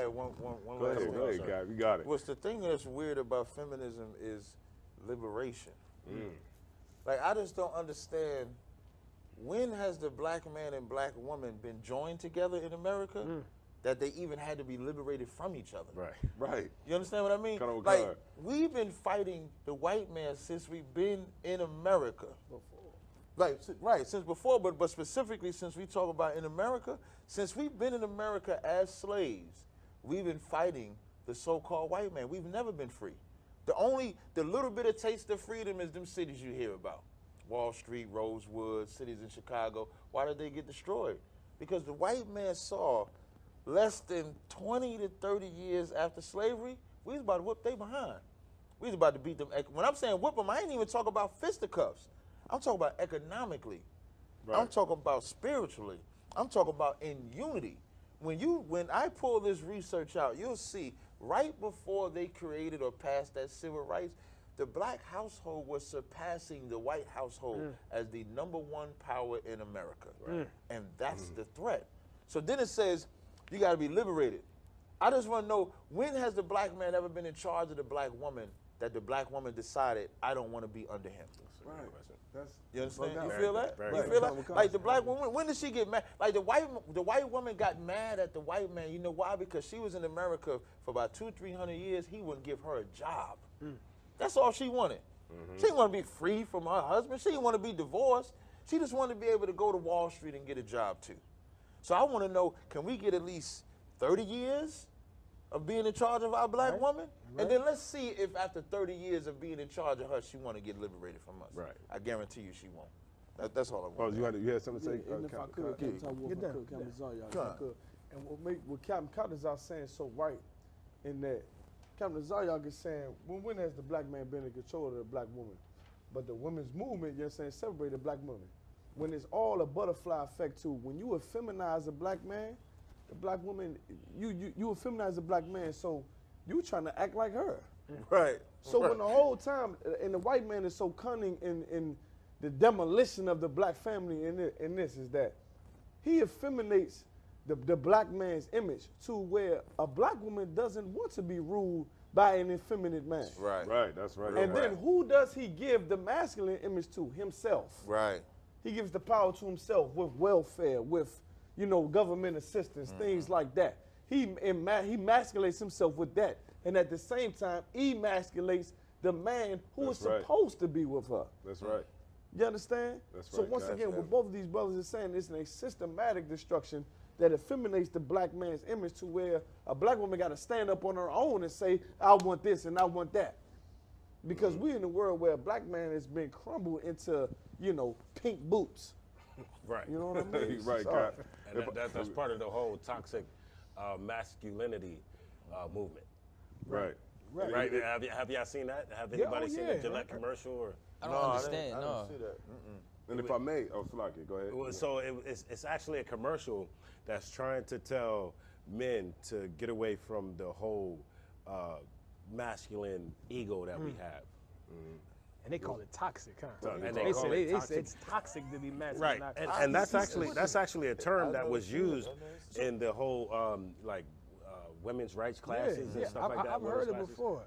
Speaker 3: one
Speaker 1: Go
Speaker 3: last
Speaker 1: ahead,
Speaker 3: thing?
Speaker 1: go ahead, guy. You got it.
Speaker 3: What's the thing that's weird about feminism is liberation. Like, I just don't understand, when has the black man and black woman been joined together in America that they even had to be liberated from each other?
Speaker 1: Right. Right.
Speaker 3: You understand what I mean?
Speaker 1: Kind of
Speaker 3: Like,
Speaker 1: card.
Speaker 3: we've been fighting the white man since we've been in America. Right, since before, but specifically since we talk about in America, since we've been in America as slaves, we've been fighting the so-called white man. We've never been free. The little bit of taste of freedom is them cities you hear about. Wall Street, Rosewood, cities in Chicago. Why did they get destroyed? Because the white man saw less than 20 to 30 years after slavery, we was about to whip they behind. We was about to beat them. When I'm saying whip them, I ain't even talking about fisticuffs. I'm talking about economically.
Speaker 1: Right.
Speaker 3: I'm talking about spiritually. I'm talking about in unity. When I pull this research out, you'll see right before they created or passed that civil rights, the black household was surpassing the white household as the #1 power in America. And that's the threat. So then it says, you got to be liberated. I just want to know, when has the black man ever been in charge of the black woman that the black woman decided, I don't want to be under him?
Speaker 1: Right.
Speaker 3: You understand? You
Speaker 1: Very
Speaker 3: feel
Speaker 1: good,
Speaker 3: that?
Speaker 1: very
Speaker 3: You
Speaker 1: good.
Speaker 3: feel that? Like the black woman, when did she get mad? Like the white woman got mad at the white man. You know why? Because she was in America for about 200-300 years. He wouldn't give her a job. That's all she wanted. She didn't want to be free from her husband. She didn't want to be divorced. She just wanted to be able to go to Wall Street and get a job too. So I want to know, can we get at least 30 years of being in charge of our black woman? And then let's see if after 30 years of being in charge of her, she want to get liberated from us.
Speaker 1: Right.
Speaker 3: I guarantee you she won't. That's all I
Speaker 1: Oh,
Speaker 3: want.
Speaker 1: you had something to say?
Speaker 6: And if I could, Captain Zaria, if I could. And what Captain Zaria saying so right, in that Captain Zaria is saying, when has the black man been in control of the black woman? But the women's movement, you're saying, separate the black woman. When it's all a butterfly effect too. When you effeminize a black man, the black woman, you effeminize a black man, so you trying to act like her.
Speaker 3: Right.
Speaker 6: So when the whole time, and the white man is so cunning in the demolition of the black family in this, is that he effeminates the black man's image to where a black woman doesn't want to be ruled by an effeminate man.
Speaker 3: Right.
Speaker 1: Right, that's right.
Speaker 6: And then who does he give the masculine image to? Himself.
Speaker 3: Right.
Speaker 6: He gives the power to himself with welfare, with, you know, government assistance, things like that. He emasculates himself with that. And at the same time, emasculates the man who is supposed to be with her.
Speaker 1: That's right.
Speaker 6: You understand?
Speaker 1: That's
Speaker 6: So
Speaker 1: right,
Speaker 6: once
Speaker 1: guys.
Speaker 6: again, what both of these brothers are saying is a systematic destruction that effeminates the black man's image to where a black woman got to stand up on her own and say, I want this and I want that. Because we're in a world where a black man has been crumbled into, you know, pink boots.
Speaker 5: Right.
Speaker 6: You know what I mean?
Speaker 1: Right,
Speaker 6: Sorry.
Speaker 1: God.
Speaker 5: And that's part of the whole toxic masculinity movement.
Speaker 1: Right.
Speaker 5: Right. Have y'all seen that? Have anybody seen the Gillette commercial? Or?
Speaker 4: I don't understand.
Speaker 3: I
Speaker 4: No.
Speaker 3: didn't see that.
Speaker 1: And if I may, Salaki, go ahead.
Speaker 5: Well, so it's actually a commercial that's trying to tell men to get away from the whole masculine ego that we have.
Speaker 2: And they call it toxic, huh?
Speaker 5: And
Speaker 2: They
Speaker 5: they call
Speaker 2: say
Speaker 5: it toxic.
Speaker 2: it's toxic to be masculine.
Speaker 5: Right,
Speaker 2: not
Speaker 5: and that's actually a term that was
Speaker 3: never seen it.
Speaker 5: used in the whole women's rights classes and stuff like that.
Speaker 2: I've heard it
Speaker 5: women's classes.
Speaker 2: before.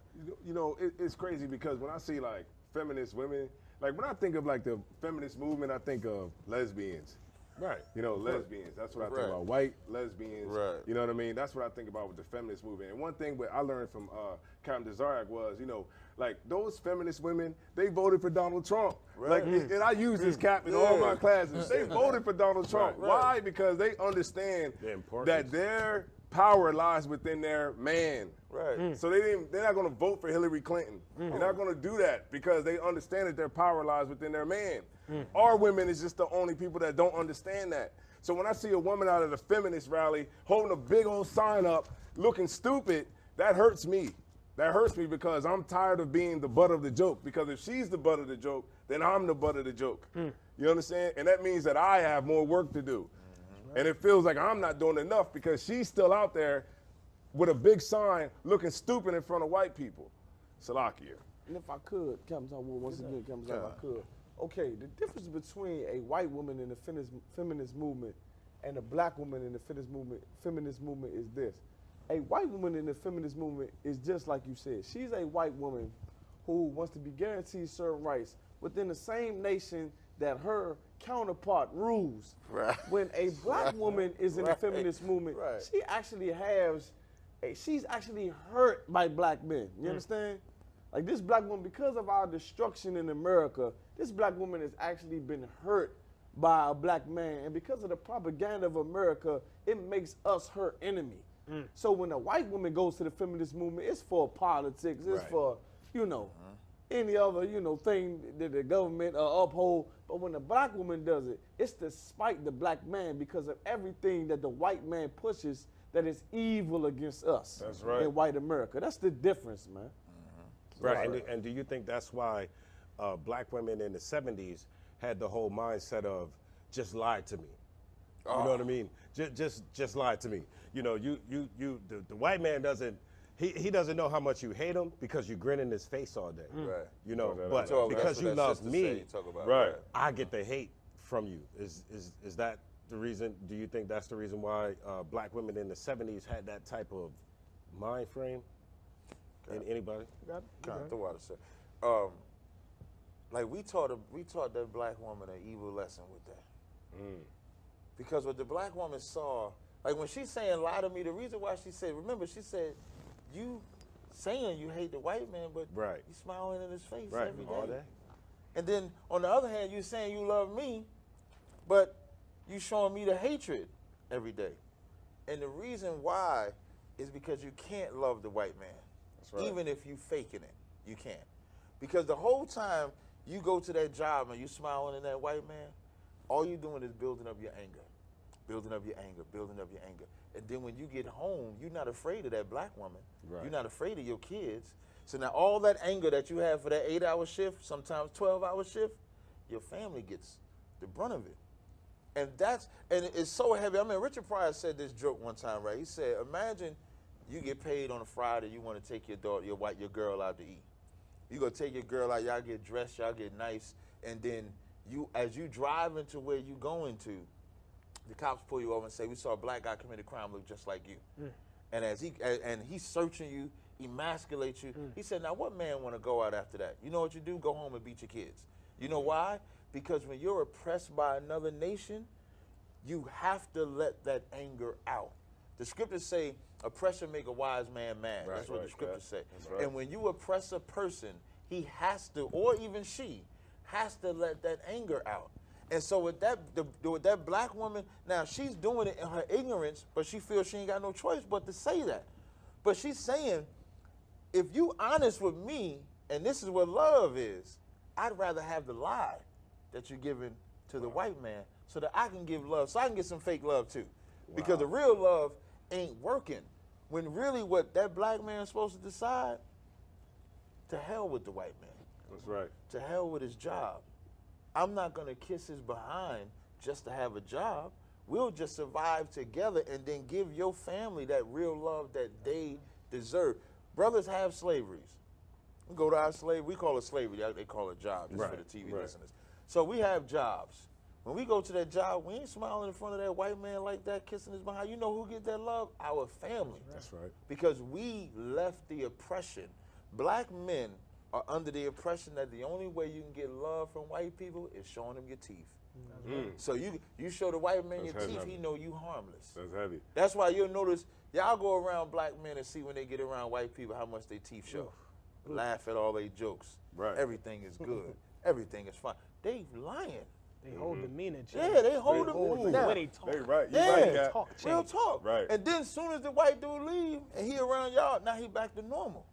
Speaker 1: You know, it's crazy because when I see like feminist women, like when I think of like the feminist movement, I think of lesbians.
Speaker 5: Right.
Speaker 1: You know, lesbians. That's what I think
Speaker 3: Right.
Speaker 1: about. White lesbians.
Speaker 3: Right.
Speaker 1: You know what I mean? That's what I think about with the feminist movement. And one thing I learned from Captain Zarak was, you know, like those feminist women, they voted for Donald Trump.
Speaker 3: Right.
Speaker 1: Like, and I use this cap in all my classes. They voted for Donald Trump.
Speaker 3: Right.
Speaker 1: Why? Because they understand
Speaker 5: The importance.
Speaker 1: that their power lies within their man.
Speaker 3: Right.
Speaker 1: So they're not going to vote for Hillary Clinton. They're not going to do that because they understand that their power lies within their man. Our women is just the only people that don't understand that. So when I see a woman out at a feminist rally holding a big old sign up, looking stupid, that hurts me. That hurts me because I'm tired of being the butt of the joke. Because if she's the butt of the joke, then I'm the butt of the joke. You understand? And that means that I have more work to do. And it feels like I'm not doing enough because she's still out there with a big sign looking stupid in front of white people. Salakia.
Speaker 6: And if I could, Captain once again, Captain if I could. Okay, the difference between a white woman in the feminist movement and a black woman in the feminist movement is this. A white woman in the feminist movement is just like you said. She's a white woman who wants to be guaranteed certain rights within the same nation that her counterpart rules.
Speaker 3: Right.
Speaker 6: When a black woman is in the feminist movement,
Speaker 3: Right.
Speaker 6: she actually she's actually hurt by black men. You understand? Like this black woman, because of our destruction in America, this black woman has actually been hurt by a black man. And because of the propaganda of America, it makes us her enemy. So when a white woman goes to the feminist movement, it's for politics, it's for, you know, any other, you know, thing that the government uphold. But when a black woman does it, it's to spite the black man because of everything that the white man pushes that is evil against us.
Speaker 1: That's right.
Speaker 6: In white America. That's the difference, man.
Speaker 5: Right. And do you think that's why black women in the 70s had the whole mindset of just lie to me? You know what I mean? Just lie to me. You know, the white man doesn't. He doesn't know how much you hate him because you grin in his face all day.
Speaker 3: Right.
Speaker 5: You know,
Speaker 1: That's
Speaker 5: but
Speaker 3: what
Speaker 5: because
Speaker 3: that
Speaker 5: you love
Speaker 3: sister
Speaker 5: me,
Speaker 3: said you talk about.
Speaker 1: Right.
Speaker 5: I get the hate from you. Is that the reason? Do you think that's the reason why black women in the 70s had that type of mind frame? Anybody?
Speaker 3: Kind of the water, sir. Like we taught that black woman an evil lesson with that. Because what the black woman saw, like when she's saying lie to me, the reason why she said, remember, she said, you saying you hate the white man, but you smiling in his face every day.
Speaker 5: All day.
Speaker 3: And then on the other hand, you saying you love me, but you showing me the hatred every day. And the reason why is because you can't love the white man.
Speaker 1: That's right.
Speaker 3: Even if you faking it, you can't. Because the whole time you go to that job and you smiling in that white man, all you're doing is building up your anger. Building up your anger, building up your anger. And then when you get home, you're not afraid of that black woman.
Speaker 1: Right.
Speaker 3: You're not afraid of your kids. So now all that anger that you have for that 8-hour shift, sometimes 12-hour shift, your family gets the brunt of it. And it's so heavy. I mean, Richard Pryor said this joke one time, right? He said, imagine you get paid on a Friday, you want to take your daughter, your girl out to eat. You go take your girl out, y'all get dressed, y'all get nice, and then as you drive into where you going to, the cops pull you over and say, we saw a black guy commit a crime look just like you. And as he's searching you, emasculate you. He said, now what man want to go out after that? You know what you do? Go home and beat your kids. You know why? Because when you're oppressed by another nation, you have to let that anger out. The scriptures say, oppression make a wise man mad. That's what the scriptures say. And when you oppress a person, he has to, or even she, has to let that anger out. And so with that black woman, now she's doing it in her ignorance, but she feels she ain't got no choice but to say that. But she's saying, if you honest with me, and this is what love is, I'd rather have the lie that you're giving to the white man so that I can give love, so I can get some fake love too. Because the real love ain't working. When really what that black man's supposed to decide, to hell with the white man.
Speaker 1: That's right.
Speaker 3: To hell with his job. I'm not gonna kiss his behind just to have a job. We'll just survive together and then give your family that real love that they deserve. Brothers have slaveries. We go to our slave, we call it slavery, they call it job, just for the TV listeners. So we have jobs. When we go to that job, we ain't smiling in front of that white man like that, kissing his behind. You know who get that love? Our family.
Speaker 5: That's right.
Speaker 3: Because we left the oppression. Black men are under the oppression that the only way you can get love from white people is showing them your teeth. So you show the white man your teeth, he know you harmless.
Speaker 1: That's heavy.
Speaker 3: That's why you'll notice, y'all go around black men and see when they get around white people how much their teeth show. Laugh at all their jokes.
Speaker 1: Right.
Speaker 3: Everything is good. Everything is fine. They lying.
Speaker 2: They hold demeanor.
Speaker 3: Yeah, they hold them.
Speaker 2: The way they talk.
Speaker 1: They right. You
Speaker 3: Yeah,
Speaker 1: right, Cap.
Speaker 2: talk
Speaker 3: real
Speaker 2: change.
Speaker 3: talk.
Speaker 1: Right.
Speaker 3: And then as soon as the white dude leave and he around y'all, now he back to normal.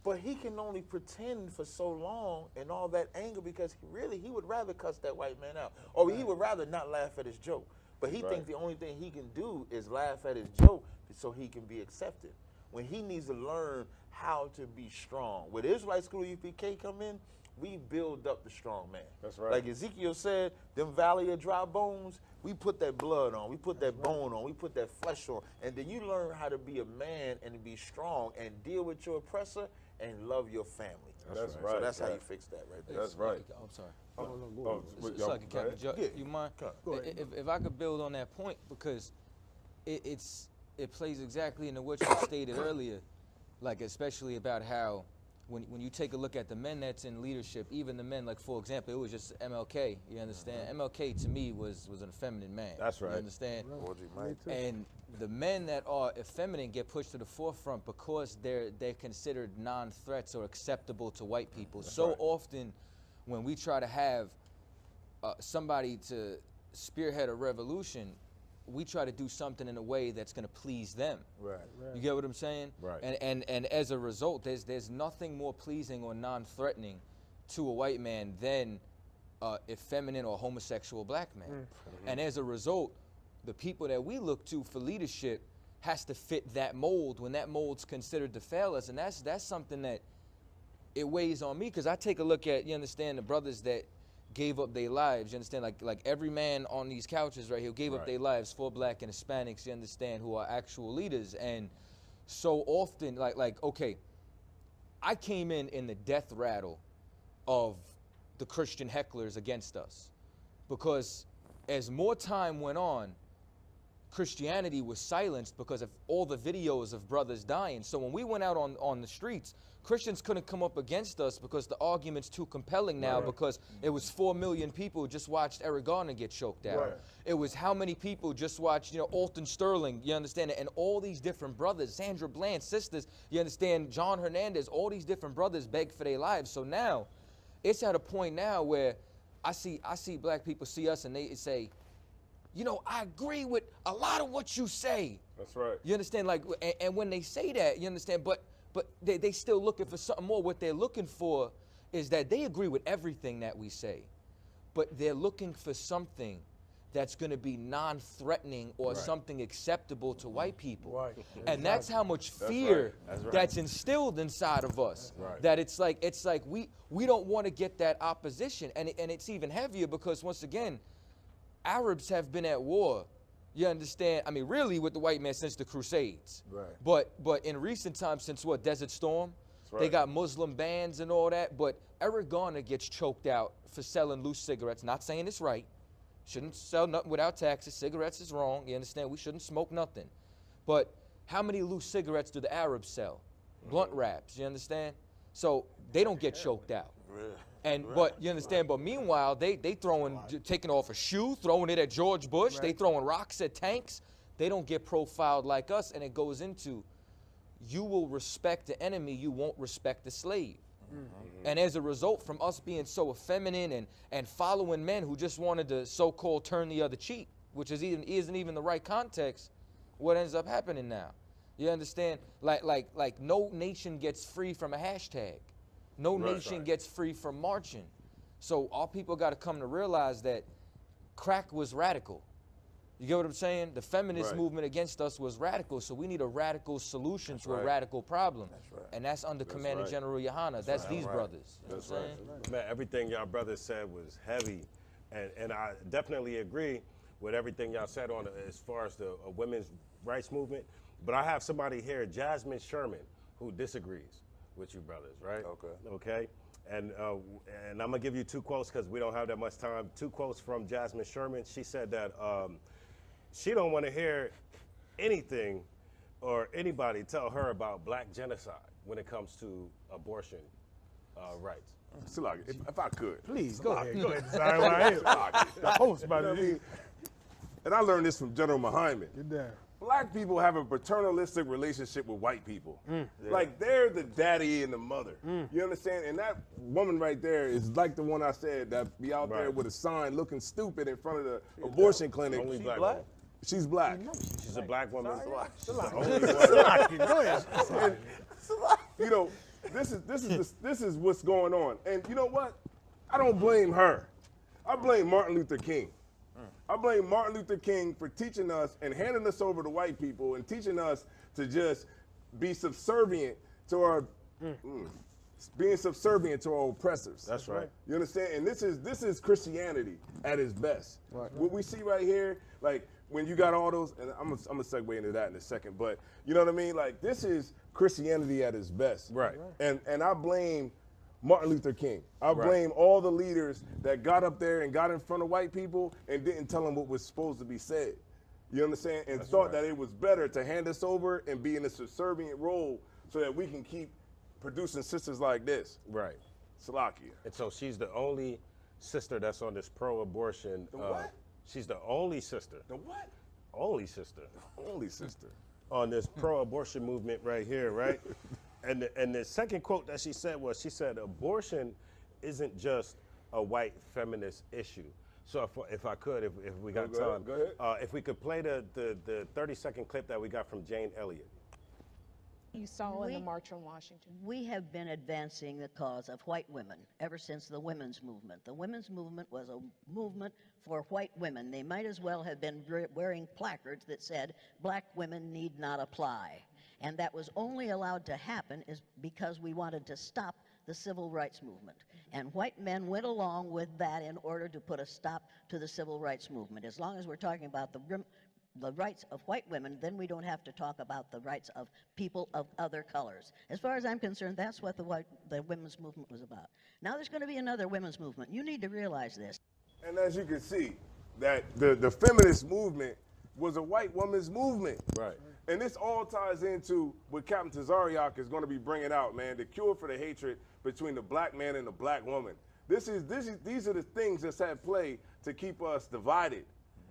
Speaker 3: But he can only pretend for so long and all that anger because he would rather cuss that white man out. Or he would rather not laugh at his joke. But he thinks the only thing he can do is laugh at his joke so he can be accepted. When he needs to learn how to be strong. When the Israelite school of UPK come in, we build up the strong man.
Speaker 1: That's right.
Speaker 3: Like Ezekiel said, them valley of dry bones, we put that blood on, we put that bone on, we put that flesh on. And then you learn how to be a man and to be strong and deal with your oppressor and love your family.
Speaker 1: That's right.
Speaker 3: So that's how you fix that right there.
Speaker 1: That's right.
Speaker 4: I'm sorry.
Speaker 1: Yo,
Speaker 4: Suck it,
Speaker 1: go ahead.
Speaker 4: Captain. You mind?
Speaker 3: Go ahead.
Speaker 4: If I could build on that point, because it plays exactly into what you stated earlier, like especially about how when you take a look at the men that's in leadership, even the men, like for example, it was just MLK, you understand? MLK to me was an effeminate man.
Speaker 5: That's right.
Speaker 4: You understand?
Speaker 3: Right.
Speaker 4: And the men that are effeminate get pushed to the forefront because they're considered non-threats or acceptable to white people. So often when we try to have somebody to spearhead a revolution, we try to do something in a way that's going to please them.
Speaker 3: Right.
Speaker 4: You get what I'm saying?
Speaker 5: Right.
Speaker 4: And as a result, there's nothing more pleasing or non-threatening to a white man than effeminate or homosexual black man. And as a result, the people that we look to for leadership has to fit that mold when that mold's considered to fail us. And that's something that it weighs on me, because I take a look at, you understand, the brothers that gave up their lives, you understand, like every man on these couches right here gave up their lives for black and Hispanics, you understand, who are actual leaders. And so often, like okay, I came in the death rattle of the Christian hecklers against us, because as more time went on, Christianity was silenced because of all the videos of brothers dying. So when we went out on the streets, Christians couldn't come up against us because the argument's too compelling now, because it was 4 million people just watched Eric Garner get choked out. It was how many people just watched, Alton Sterling, you understand, and all these different brothers, Sandra Bland, sisters, you understand, John Hernandez, all these different brothers begged for their lives. So now, it's at a point now where I see black people see us and they say, I agree with a lot of what you say.
Speaker 1: That's right.
Speaker 4: You understand? Like, and when they say that, you understand, but they still looking for something more. What they're looking for is that they agree with everything that we say, but they're looking for something that's going to be non-threatening or something acceptable to white people.
Speaker 6: Right.
Speaker 4: And that's how much fear that's instilled inside of us. That it's like we don't want to get that opposition. And it's even heavier because, once again, Arabs have been at war, you understand, I mean, really with the white man since the Crusades. But in recent times, since what, Desert Storm? They got Muslim bans and all that, but Eric Garner gets choked out for selling loose cigarettes. Not saying it's right, Shouldn't sell nothing without taxes. Cigarettes is wrong. You understand? We shouldn't smoke nothing. But how many loose cigarettes do the Arabs sell? Blunt wraps, you understand? So they don't get choked out. And but you understand, but meanwhile they taking off a shoe, throwing it at George Bush, they throwing rocks at tanks. They don't get profiled like us, and it goes into you will respect the enemy, you won't respect the slave. And as a result, from us being so effeminate and following men who just wanted to so-called turn the other cheek, which isn't even the right context, what ends up happening now? You understand? Like no nation gets free from a hashtag. No nation gets free from marching. So our people got to come to realize that crack was radical. You get what I'm saying? The feminist movement against us was radical, so we need a radical solution to a radical problem. And that's under Commander General YAHANNA. That's these brothers. You know what I'm saying?
Speaker 5: Man, everything y'all brothers said was heavy, and I definitely agree with everything y'all said on as far as the women's rights movement. But I have somebody here, Jasmine Sherman, who disagrees with you brothers, right? Okay. And I'm gonna give you 2 quotes because we don't have that much time. 2 quotes from Jasmine Sherman. She said that she don't want to hear anything or anybody tell her about black genocide when it comes to abortion rights.
Speaker 1: Salaki, if I could.
Speaker 2: Please, go ahead.
Speaker 6: Go ahead, sorry, right here. The host, by the way.
Speaker 1: And I learned this from General Muhammad.
Speaker 2: Get down.
Speaker 1: Black people have a paternalistic relationship with white people. Like they're the daddy and the mother. You understand? And that woman right there is like the one I said that be out there with a sign looking stupid in front of the abortion clinic.
Speaker 5: Only black.
Speaker 3: Black?
Speaker 1: She's black.
Speaker 5: She's a black woman.
Speaker 6: Go ahead.
Speaker 1: And, you know, this is what's going on. And you know what? I don't blame her. I blame Martin Luther King. I blame Martin Luther King for teaching us and handing us over to white people and teaching us to just be subservient to our, being subservient to our oppressors.
Speaker 5: That's right.
Speaker 1: You understand? And this is Christianity at its best. What we see right here, like when you got all those, and I'm gonna segue into that in a second, but you know what I mean? Like this is Christianity at its best.
Speaker 5: Right.
Speaker 1: And I blame Martin Luther King. I blame all the leaders that got up there and got in front of white people and didn't tell them what was supposed to be said. You understand? And thought that it was better to hand us over and be in a subservient role so that we can keep producing sisters like this.
Speaker 5: Right.
Speaker 1: Salakia.
Speaker 5: And so she's the only sister that's on this pro-abortion.
Speaker 1: The what?
Speaker 5: She's the only sister.
Speaker 1: The what?
Speaker 5: Only sister.
Speaker 1: Only sister.
Speaker 5: On this pro-abortion movement right here, right? And the second quote that she said was, she said, abortion isn't just a white feminist issue. So if I could, if we got time,
Speaker 1: go ahead.
Speaker 5: If we could play the 30-second clip that we got from Jane Elliott.
Speaker 7: You saw in the March on Washington.
Speaker 8: We have been advancing the cause of white women ever since the women's movement. The women's movement was a movement for white women. They might as well have been wearing placards that said, black women need not apply. And that was only allowed to happen is because we wanted to stop the civil rights movement. And white men went along with that in order to put a stop to the civil rights movement. As long as we're talking about the rights of white women, then we don't have to talk about the rights of people of other colors. As far as I'm concerned, that's what the women's movement was about. Now there's going to be another women's movement. You need to realize this.
Speaker 1: And as you can see, that the feminist movement was a white woman's movement.
Speaker 5: Right.
Speaker 1: And this all ties into what Captain Tazariak is going to be bringing out, man, the cure for the hatred between the black man and the black woman. These are the things that's at play to keep us divided.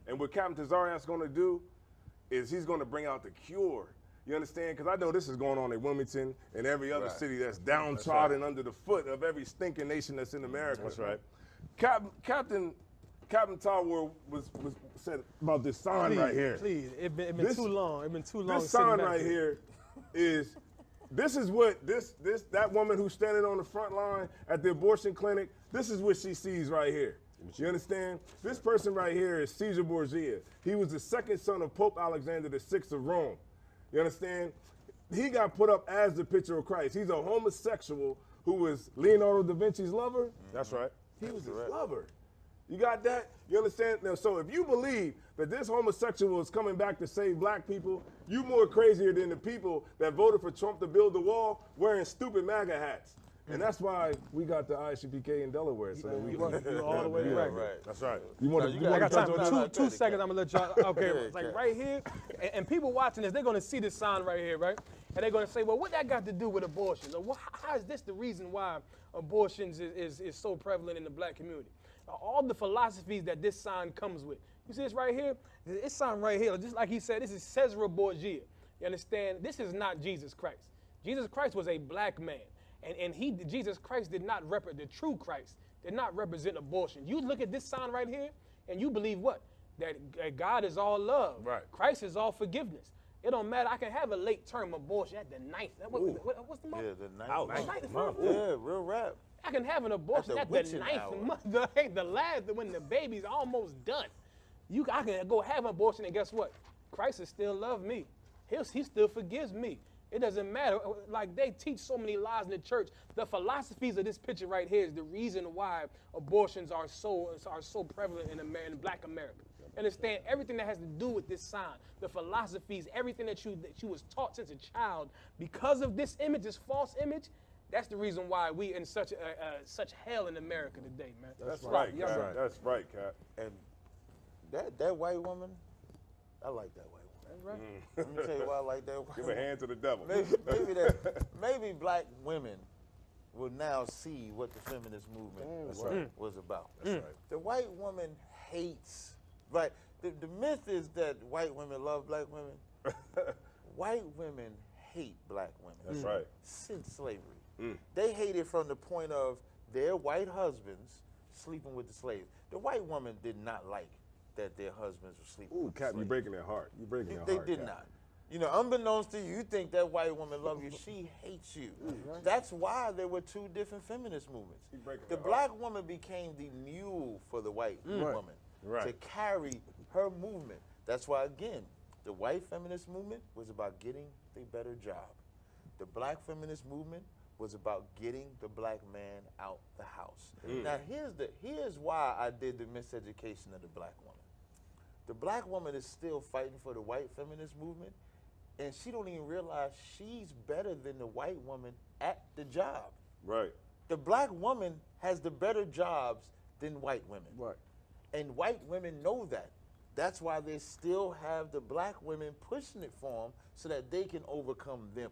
Speaker 1: And what Captain Tazariak's going to do is he's going to bring out the cure. You understand? Because I know this is going on in Wilmington and every other city that's downtrodden under the foot of every stinking nation that's in America.
Speaker 5: That's right.
Speaker 1: Captain Tawar said about this sign right here.
Speaker 2: Please, it's been too long. It's been too long.
Speaker 1: This sign right here is, this is what that woman who's standing on the front line at the abortion clinic, this is what she sees right here. You understand? This person right here is Caesar Borgia. He was the second son of Pope Alexander VI of Rome. You understand? He got put up as the picture of Christ. He's a homosexual who was Leonardo da Vinci's lover.
Speaker 5: That's right.
Speaker 1: He was his lover. You got that? You understand? Now, so if you believe that this homosexual is coming back to save black people, you more crazier than the people that voted for Trump to build the wall wearing stupid MAGA hats. And that's why we got the I.S.U.P.K in Delaware. So that we can.
Speaker 2: You're all the way right.
Speaker 5: That's right.
Speaker 1: You want
Speaker 3: you
Speaker 1: to
Speaker 3: got-
Speaker 2: I got time
Speaker 3: No,
Speaker 2: for
Speaker 3: no,
Speaker 2: two seconds. I'm gonna let y'all. Okay,
Speaker 3: Yeah,
Speaker 2: it's like
Speaker 3: okay.
Speaker 2: right here, and people watching this, they're gonna see this sign right here, right? And they're gonna say, well, what that got to do with abortions? Or how is this the reason why abortions is so prevalent in the black community? All the philosophies that this sign comes with. You see this right here? This sign right here, just like he said, this is Cesare Borgia. You understand? This is not Jesus Christ. Jesus Christ was a black man. And Jesus Christ did not represent, the true Christ did not represent abortion. You look at this sign right here, and you believe what? That God is all love.
Speaker 1: Right.
Speaker 2: Christ is all forgiveness. It don't matter. I can have a late term abortion at the ninth. What's the month?
Speaker 3: Yeah, the ninth.
Speaker 2: Ninth
Speaker 3: month.
Speaker 2: month.
Speaker 3: Yeah, real rap.
Speaker 2: I can have an abortion at the
Speaker 3: witching
Speaker 2: ninth
Speaker 3: hour.
Speaker 2: month. The last, when the baby's almost done. I can go have an abortion, and guess what? Christ will still love me. He still forgives me. It doesn't matter. Like, they teach so many lies in the church. The philosophies of this picture right here is the reason why abortions are so prevalent in Black America. Understand everything that has to do with this sign, the philosophies, everything that you was taught since a child. Because of this image, this false image, that's the reason why we in such hell in America today, man.
Speaker 1: That's right,
Speaker 2: Yeah,
Speaker 1: Cap.
Speaker 2: right.
Speaker 1: That's right, Cap.
Speaker 3: And that white woman, I like that white woman.
Speaker 2: That's right.
Speaker 3: Let me tell you why I like that white
Speaker 1: Give a
Speaker 3: woman.
Speaker 1: hand to the devil.
Speaker 3: Maybe black women will now see what the feminist movement was about.
Speaker 5: That's right.
Speaker 3: The white woman hates, right? The myth is that white women love black women. White women hate black women.
Speaker 1: That's right.
Speaker 3: Since slavery. They hate it from the point of their white husbands sleeping with the slaves. The white woman did not like that their husbands were sleeping
Speaker 1: Ooh,
Speaker 3: with the
Speaker 1: Cap,
Speaker 3: slaves.
Speaker 1: you're breaking their heart. You're breaking their
Speaker 3: They
Speaker 1: heart.
Speaker 3: did
Speaker 1: Cap.
Speaker 3: not. You know, unbeknownst to you, you think that white woman loves you. She hates you. That's why there were two different feminist movements.
Speaker 1: breaking
Speaker 3: The
Speaker 1: her
Speaker 3: black woman became the mule for the white woman to carry her movement. That's why, again, the white feminist movement was about getting the better job. The black feminist movement was about getting the black man out the house. Now, here's why I did the miseducation of the black woman. The black woman is still fighting for the white feminist movement, and she don't even realize she's better than the white woman at the job.
Speaker 1: Right.
Speaker 3: The black woman has the better jobs than white women.
Speaker 6: Right.
Speaker 3: And white women know that. That's why they still have the black women pushing it for them so that they can overcome them.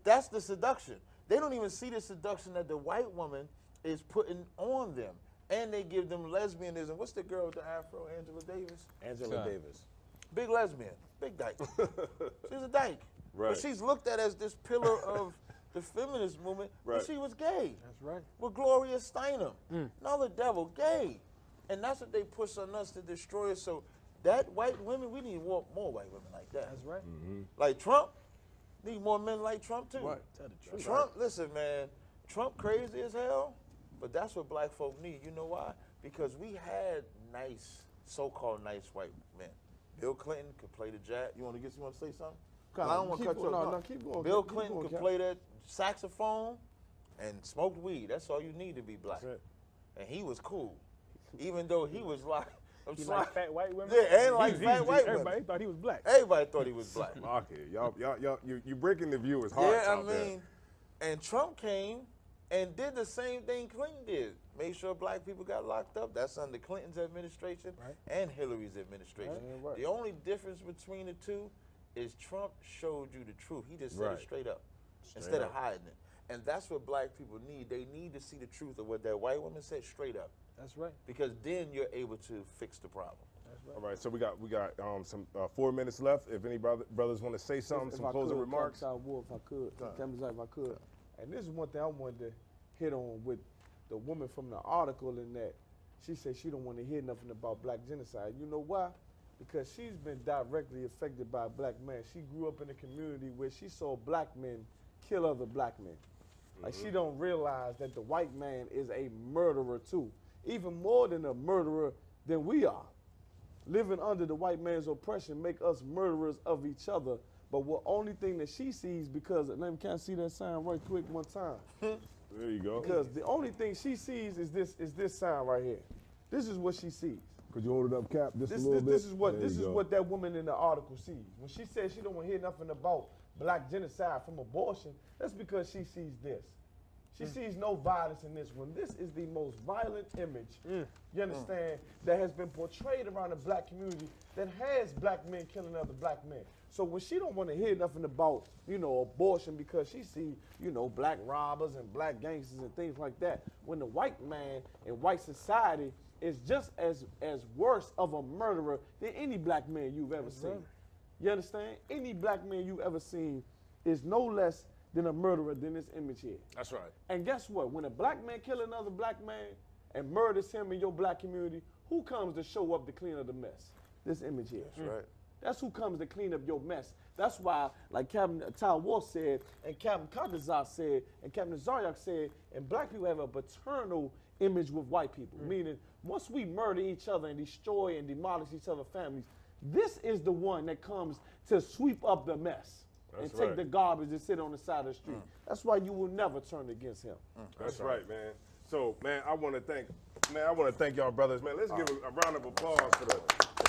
Speaker 3: That's the seduction. They don't even see the seduction that the white woman is putting on them. And they give them lesbianism. What's the girl with the afro, Angela Davis?
Speaker 5: Angela Davis.
Speaker 3: Big lesbian, big dyke. She's a dyke.
Speaker 1: Right.
Speaker 3: But she's looked at as this pillar of the feminist movement,
Speaker 1: Right.
Speaker 3: but she was gay.
Speaker 2: That's right.
Speaker 3: With Gloria Steinem. Another devil, gay. And that's what they push on us to destroy us. So that white women, we need more white women like that.
Speaker 2: That's right.
Speaker 3: Like Trump, need more men like Trump too.
Speaker 6: Right.
Speaker 2: Tell the truth.
Speaker 3: Trump, listen, man, Trump crazy as hell, but that's what black folk need. You know why? Because we had nice, so-called nice white men. Bill Clinton could play the jazz. You want to say something? I don't want to cut you off.
Speaker 6: No, keep going.
Speaker 3: Bill
Speaker 6: keep
Speaker 3: Clinton
Speaker 6: going,
Speaker 3: could
Speaker 6: Cap.
Speaker 3: play that saxophone and smoked weed. That's all you need to be black.
Speaker 5: That's it.
Speaker 3: And he was cool, even though he was like,
Speaker 2: He like fat white women?
Speaker 3: Yeah, and like fat white women.
Speaker 2: Everybody thought he was black.
Speaker 3: Everybody thought he was black.
Speaker 1: Okay, you're breaking the viewers' hearts
Speaker 3: Yeah, I
Speaker 1: out there.
Speaker 3: mean, and Trump came and did the same thing Clinton did. Made sure black people got locked up. That's under Clinton's administration and Hillary's administration.
Speaker 6: Right.
Speaker 3: The only difference between the two is Trump showed you the truth. He just said it straight up instead of hiding it. And that's what black people need. They need to see the truth of what that white woman said straight up.
Speaker 2: That's right.
Speaker 3: Because then you're able to fix the problem.
Speaker 1: All right, so we got some 4 minutes left. If any brothers want to say something, some closing remarks.
Speaker 6: If I could, and this is one thing I wanted to hit on with the woman from the article in that she said she don't want to hear nothing about black genocide. You know why? Because she's been directly affected by a black man. She grew up in a community where she saw black men kill other black men. Like, she don't realize that the white man is a murderer too, even more than a murderer than we are. Living under the white man's oppression make us murderers of each other. But the only thing that she sees, because, let me kind of see that sign right quick one time.
Speaker 1: There you go.
Speaker 6: Because the only thing she sees is this sign right here. This is what she sees.
Speaker 1: Could you hold it up, Cap, just a little bit?
Speaker 6: This is what
Speaker 1: There you go.
Speaker 6: what that woman in the article sees. When she says she don't want to hear nothing about black genocide from abortion, that's because she sees this. She sees no violence in this one. This is the most violent image, you understand, that has been portrayed around the black community that has black men killing other black men. So when she don't want to hear nothing about, you know, abortion because she see, you know, black robbers and black gangsters and things like that, when the white man in white society is just as worse of a murderer than any black man you've ever seen. You understand? Any black man you've ever seen is no less than a murderer than this image here.
Speaker 5: That's right.
Speaker 6: And guess what? When a black man kill another black man and murders him in your black community, who comes to show up to clean up the mess? This image here.
Speaker 3: That's right.
Speaker 6: That's who comes to clean up your mess. That's why, like Captain Talwar said, and Captain Kardazar said, and Captain Zaryak said, and black people have a paternal image with white people, meaning once we murder each other and destroy and demolish each other's families, this is the one that comes to sweep up the mess.
Speaker 5: That's
Speaker 6: and take
Speaker 5: right.
Speaker 6: the garbage and sit on the side of the street. That's why you will never turn against him.
Speaker 1: That's right, man. So, man, I want to thank y'all brothers, man. Let's give a round of applause for the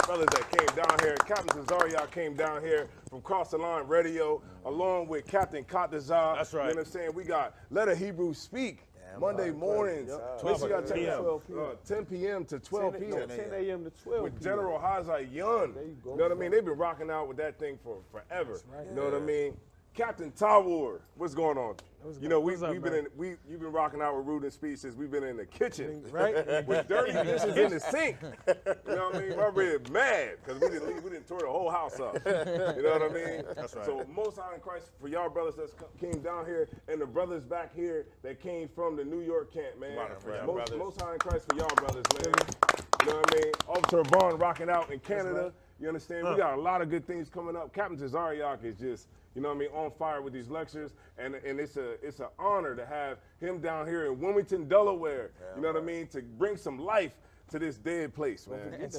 Speaker 1: brothers that came down here. Captain Tazariak came down here from Cross the Line Radio, along with Captain Kardazar.
Speaker 5: That's right.
Speaker 1: You know what I'm saying? We got Let a Hebrew Speak. Monday mornings, 10 p.m. to 12 p.m.
Speaker 6: 10 a.m. to 12
Speaker 1: with General Hazai Young.
Speaker 6: There you go.
Speaker 1: You know what I mean? They've been rocking out with that thing for forever. You know what I mean? Captain Tawar, what's going on? You know, you've been rocking out with Rude and Speech since we've been in the kitchen,
Speaker 2: Right?
Speaker 1: with dirty dishes in the sink. You know what I mean? My red mad because we didn't tear the whole house up. You know what I mean?
Speaker 5: That's right.
Speaker 1: So Most High in Christ for y'all brothers that came down here and the brothers back here that came from the New York camp, man. Most High in Christ for y'all brothers, man. You know what I mean? Officer Vaughn rocking out in Canada. You understand? We got a lot of good things coming up. Captain Tazariak is just, you know what I mean, on fire with these lectures, and it's an honor to have him down here in Wilmington, Delaware. You know what I mean, to bring some life to this dead place, man.
Speaker 2: And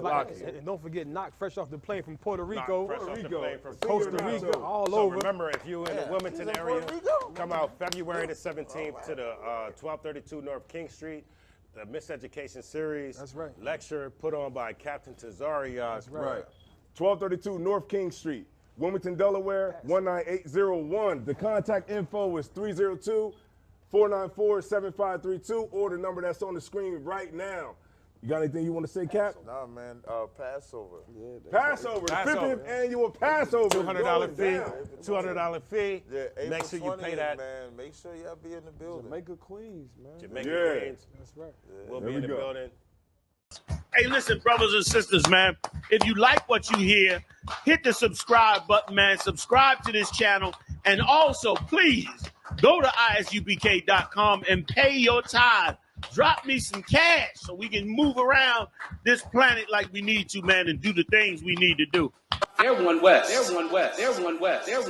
Speaker 2: don't forget, Knock fresh off the plane from Puerto Rico,
Speaker 5: Fresh off the plane from
Speaker 2: Costa Rica, all
Speaker 5: So
Speaker 2: over.
Speaker 5: remember, if you're in the Wilmington area, come out February the 17th to the 1232 North King Street. The Miseducation Series.
Speaker 2: That's right.
Speaker 5: Lecture put on by Captain Tazariak.
Speaker 2: That's right.
Speaker 1: 1232 North King Street, Wilmington, Delaware, 19801. The contact info is 302-494-7532, or the number that's on the screen right now. You got anything you want to say, Cap?
Speaker 3: Nah, man, Passover.
Speaker 1: Passover, the 50th annual Passover.
Speaker 5: $200 fee. $200 fee.
Speaker 3: Yeah,
Speaker 5: Make sure you pay
Speaker 3: 20th,
Speaker 5: that.
Speaker 3: man. Make sure y'all be in the building.
Speaker 6: Jamaica Queens, man.
Speaker 5: Jamaica Queens.
Speaker 2: That's right.
Speaker 5: We'll be in the building.
Speaker 9: Hey, listen, brothers and sisters, man. If you like what you hear, hit the subscribe button, man. Subscribe to this channel. And also, please, go to ISUPK.com and pay your tithe. Drop me some cash so we can move around this planet like we need to, man, and do the things we need to do.
Speaker 10: Everyone west. Everyone west. Everyone west. Everyone